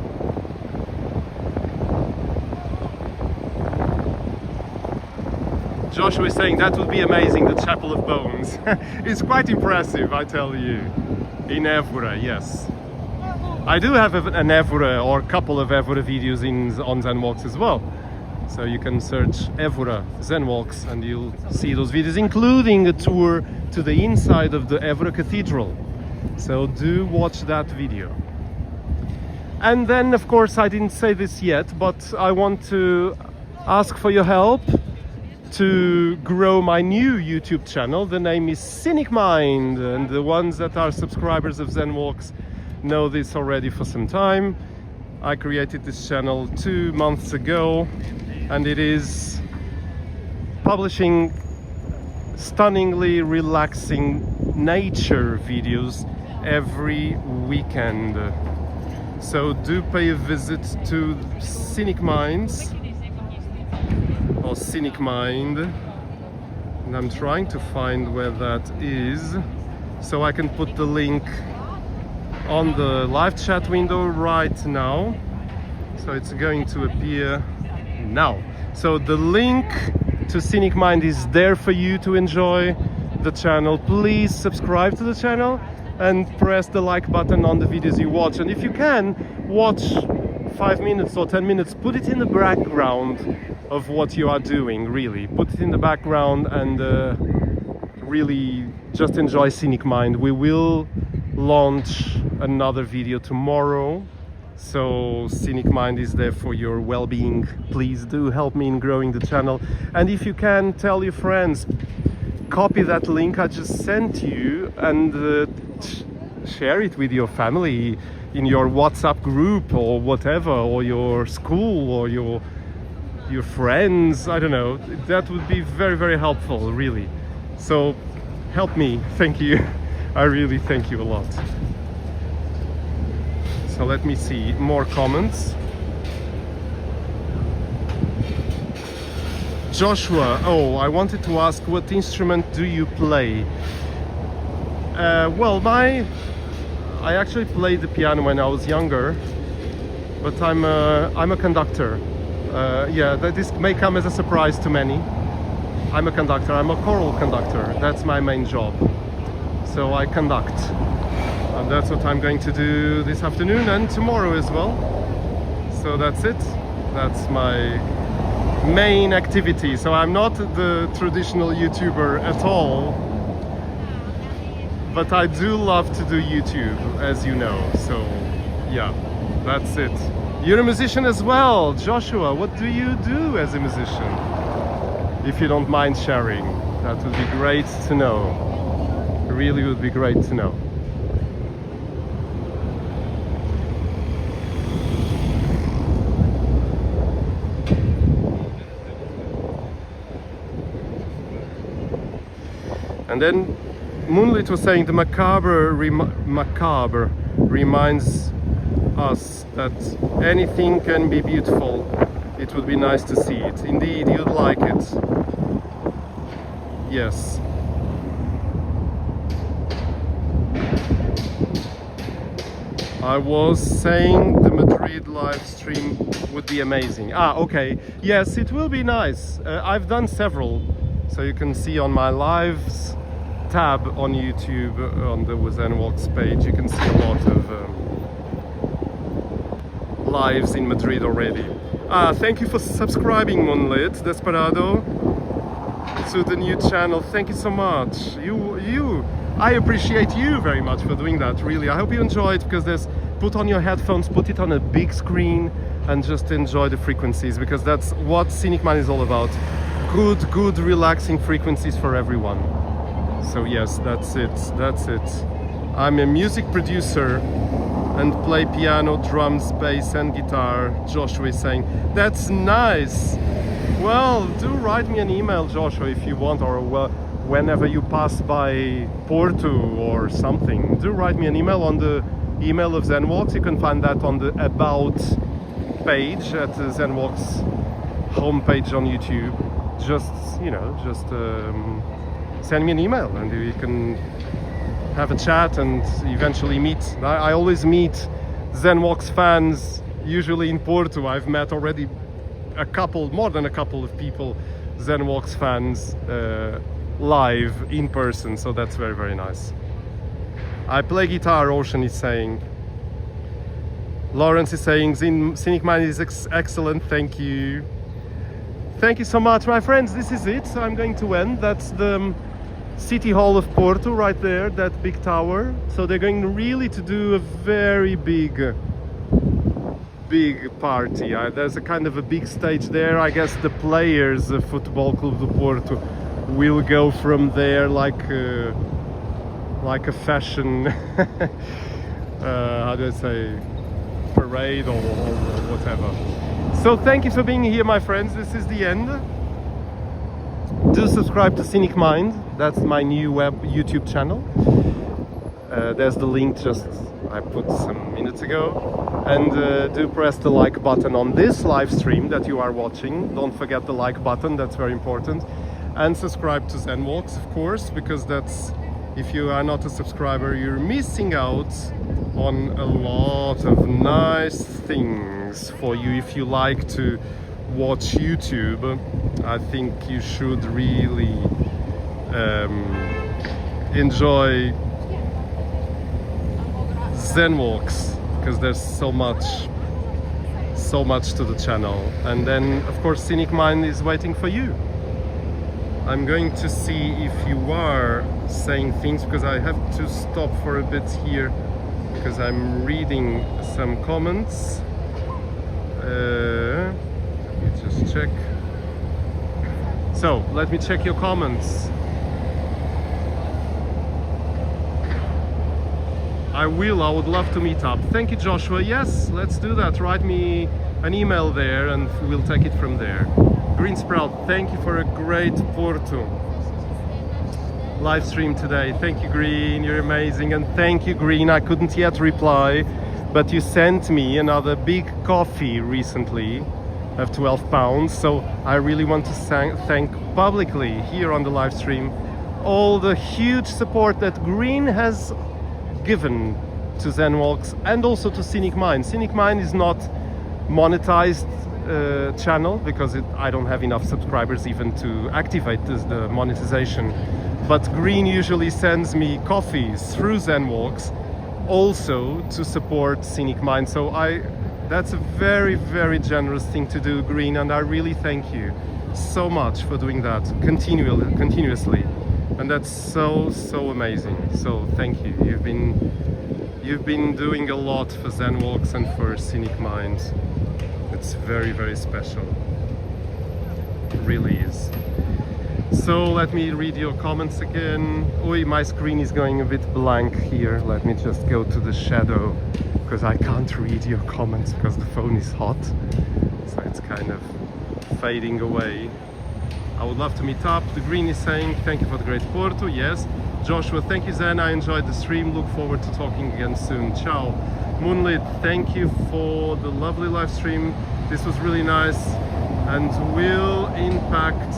Joshua is saying that would be amazing, the Chapel of Bones. It's quite impressive, I tell you. In Évora, yes. I do have an Évora or a couple of Évora videos on ZenWalks as well. So you can search Évora ZenWalks and you'll see those videos, including a tour to the inside of the Évora Cathedral. So do watch that video. And then, of course, I didn't say this yet, but I want to ask for your help to grow my new YouTube channel. The name is Cynic Mind, and the ones that are subscribers of ZenWalks know this already for some time. I created this channel 2 months ago, and it is publishing stunningly relaxing nature videos every weekend. So do pay a visit to Cynic Minds or Scenic Mind, and I'm trying to find where that is so I can put the link on the live chat window right now. So it's going to appear now. So the link to Scenic Mind is there for you to enjoy the channel. Please subscribe to the channel and press the like button on the videos you watch. And if you can, watch 5 minutes or 10 minutes, put it in the background of what you are doing, really. Put it in the background and really just enjoy Scenic Mind. We will launch another video tomorrow. So Scenic Mind is there for your well-being. Please do help me in growing the channel. And if you can, tell your friends, copy that link I just sent you and share it with your family in your WhatsApp group or whatever, or your school or your friends. I don't know. That would be very, very helpful, really. So help me. Thank you. I really thank you a lot. So let me see more comments. Joshua, oh, I wanted to ask, what instrument do you play? Well, I actually played the piano when I was younger, but I'm a conductor. Yeah, this may come as a surprise to many. I'm a conductor. I'm a choral conductor. That's my main job. So I conduct. And that's what I'm going to do this afternoon and tomorrow as well. So that's it. That's my main activity. So I'm not the traditional YouTuber at all, but I do love to do YouTube, as you know. So yeah, that's it. You're a musician as well, Joshua. What do you do as a musician? If you don't mind sharing, that would be great to know. Really would be great to know. And then Moonlit was saying the macabre reminds us that anything can be beautiful. It would be nice to see it. Indeed, you'd like it. Yes. I was saying the Madrid live stream would be amazing. Ah, okay. Yes, it will be nice. I've done several. So you can see on my lives tab on YouTube, on the Zenwalks page, you can see a lot of lives in Madrid already. Thank you for subscribing, Moonlit Desperado, to the new channel. Thank you so much. I appreciate you very much for doing that, really. I hope you enjoy it, because put on your headphones, put it on a big screen and just enjoy the frequencies, because that's what Scenic Mind is all about. Good relaxing frequencies for everyone. So yes, that's it. I'm a music producer and play piano, drums, bass and guitar. Joshua is saying, that's nice. Well, do write me an email, Joshua, if you want, or whenever you pass by Porto or something. Do write me an email on the email of Zenwalks. You can find that on the About page at the Zenwalks homepage on YouTube. Just send me an email and we can have a chat and eventually meet. I always meet Zenwalks fans, usually in Porto. I've met already more than a couple of people, Zenwalks fans, live in person, so that's very, very nice. I play guitar, Ocean is saying. Lawrence is saying, Scenic Mind is excellent, thank you. Thank you so much, my friends. This is it. So I'm going to end. That's the City Hall of Porto right there, that big tower. So they're going really to do a very big party. There's a kind of a big stage there. I guess the players of Football Club do Porto will go from there like a fashion how do I say, parade or whatever. So thank you for being here, my friends. This is the end. Do subscribe to Scenic Mind. That's my new YouTube channel. There's the link just I put some minutes ago. And do press the like button on this live stream that you are watching. Don't forget the like button, that's very important. And subscribe to Zen Walks, of course, because that's, if you are not a subscriber, you're missing out on a lot of nice things for you. If you like to watch YouTube, I think you should really enjoy Zen Walks, because there's so much to the channel. And then of course Scenic Mind is waiting for you. I'm going to see if you are saying things, because I have to stop for a bit here because I'm reading some comments. Let me just check. So let me check your comments. I would love to meet up. Thank you, Joshua. Yes, let's do that. Write me an email there and we'll take it from there. Green Sprout, thank you for a great Porto live stream today. Thank you, Green, you're amazing. And thank you, Green, I couldn't yet reply, but you sent me another big coffee recently of £12. So I really want to thank publicly here on the live stream all the huge support that Green has given to Zen Walks and also to Scenic Mind. Scenic Mind is not monetized channel because I don't have enough subscribers even to activate the monetization, but Green usually sends me coffees through Zen Walks also to support Scenic Mind. So that's a very, very generous thing to do, Green, and I really thank you so much for doing that continuously. And that's so amazing. So thank you. You've been doing a lot for Zen Walks and for Scenic Mind. It's very, very special. It really is. So let me read your comments again. Oi, my screen is going a bit blank here. Let me just go to the shadow because I can't read your comments because the phone is hot. So it's kind of fading away. I would love to meet up. The Green is saying, thank you for the great Porto. Yes. Joshua, thank you, Zen. I enjoyed the stream. Look forward to talking again soon. Ciao. Moonlit, thank you for the lovely live stream. This was really nice and will impact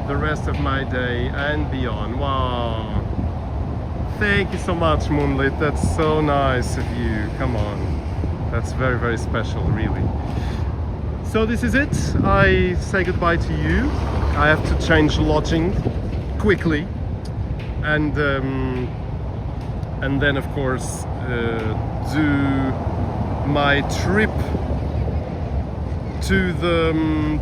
the rest of my day and beyond. Wow. Thank you so much, Moonlit. That's so nice of you. Come on. That's very, very special, really. So this is it. I say goodbye to you. I have to change lodging quickly, and then of course do my trip to the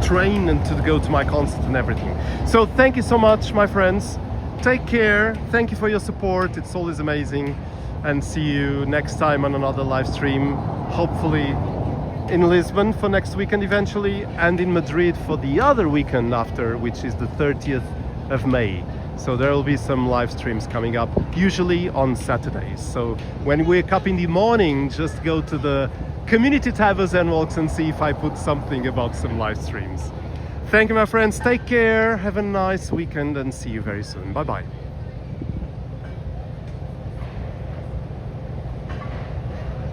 train and to go to my concert and everything. So thank you so much, my friends. Take care. Thank you for your support. It's always amazing, and see you next time on another live stream, hopefully in Lisbon for next weekend eventually, and in Madrid for the other weekend after, which is the 30th of May. So there will be some live streams coming up, usually on Saturdays. So when you wake up in the morning, just go to the community tab of Zen Walks and see if I put something about some live streams. Thank you, my friends. Take care. Have a nice weekend and see you very soon. Bye bye.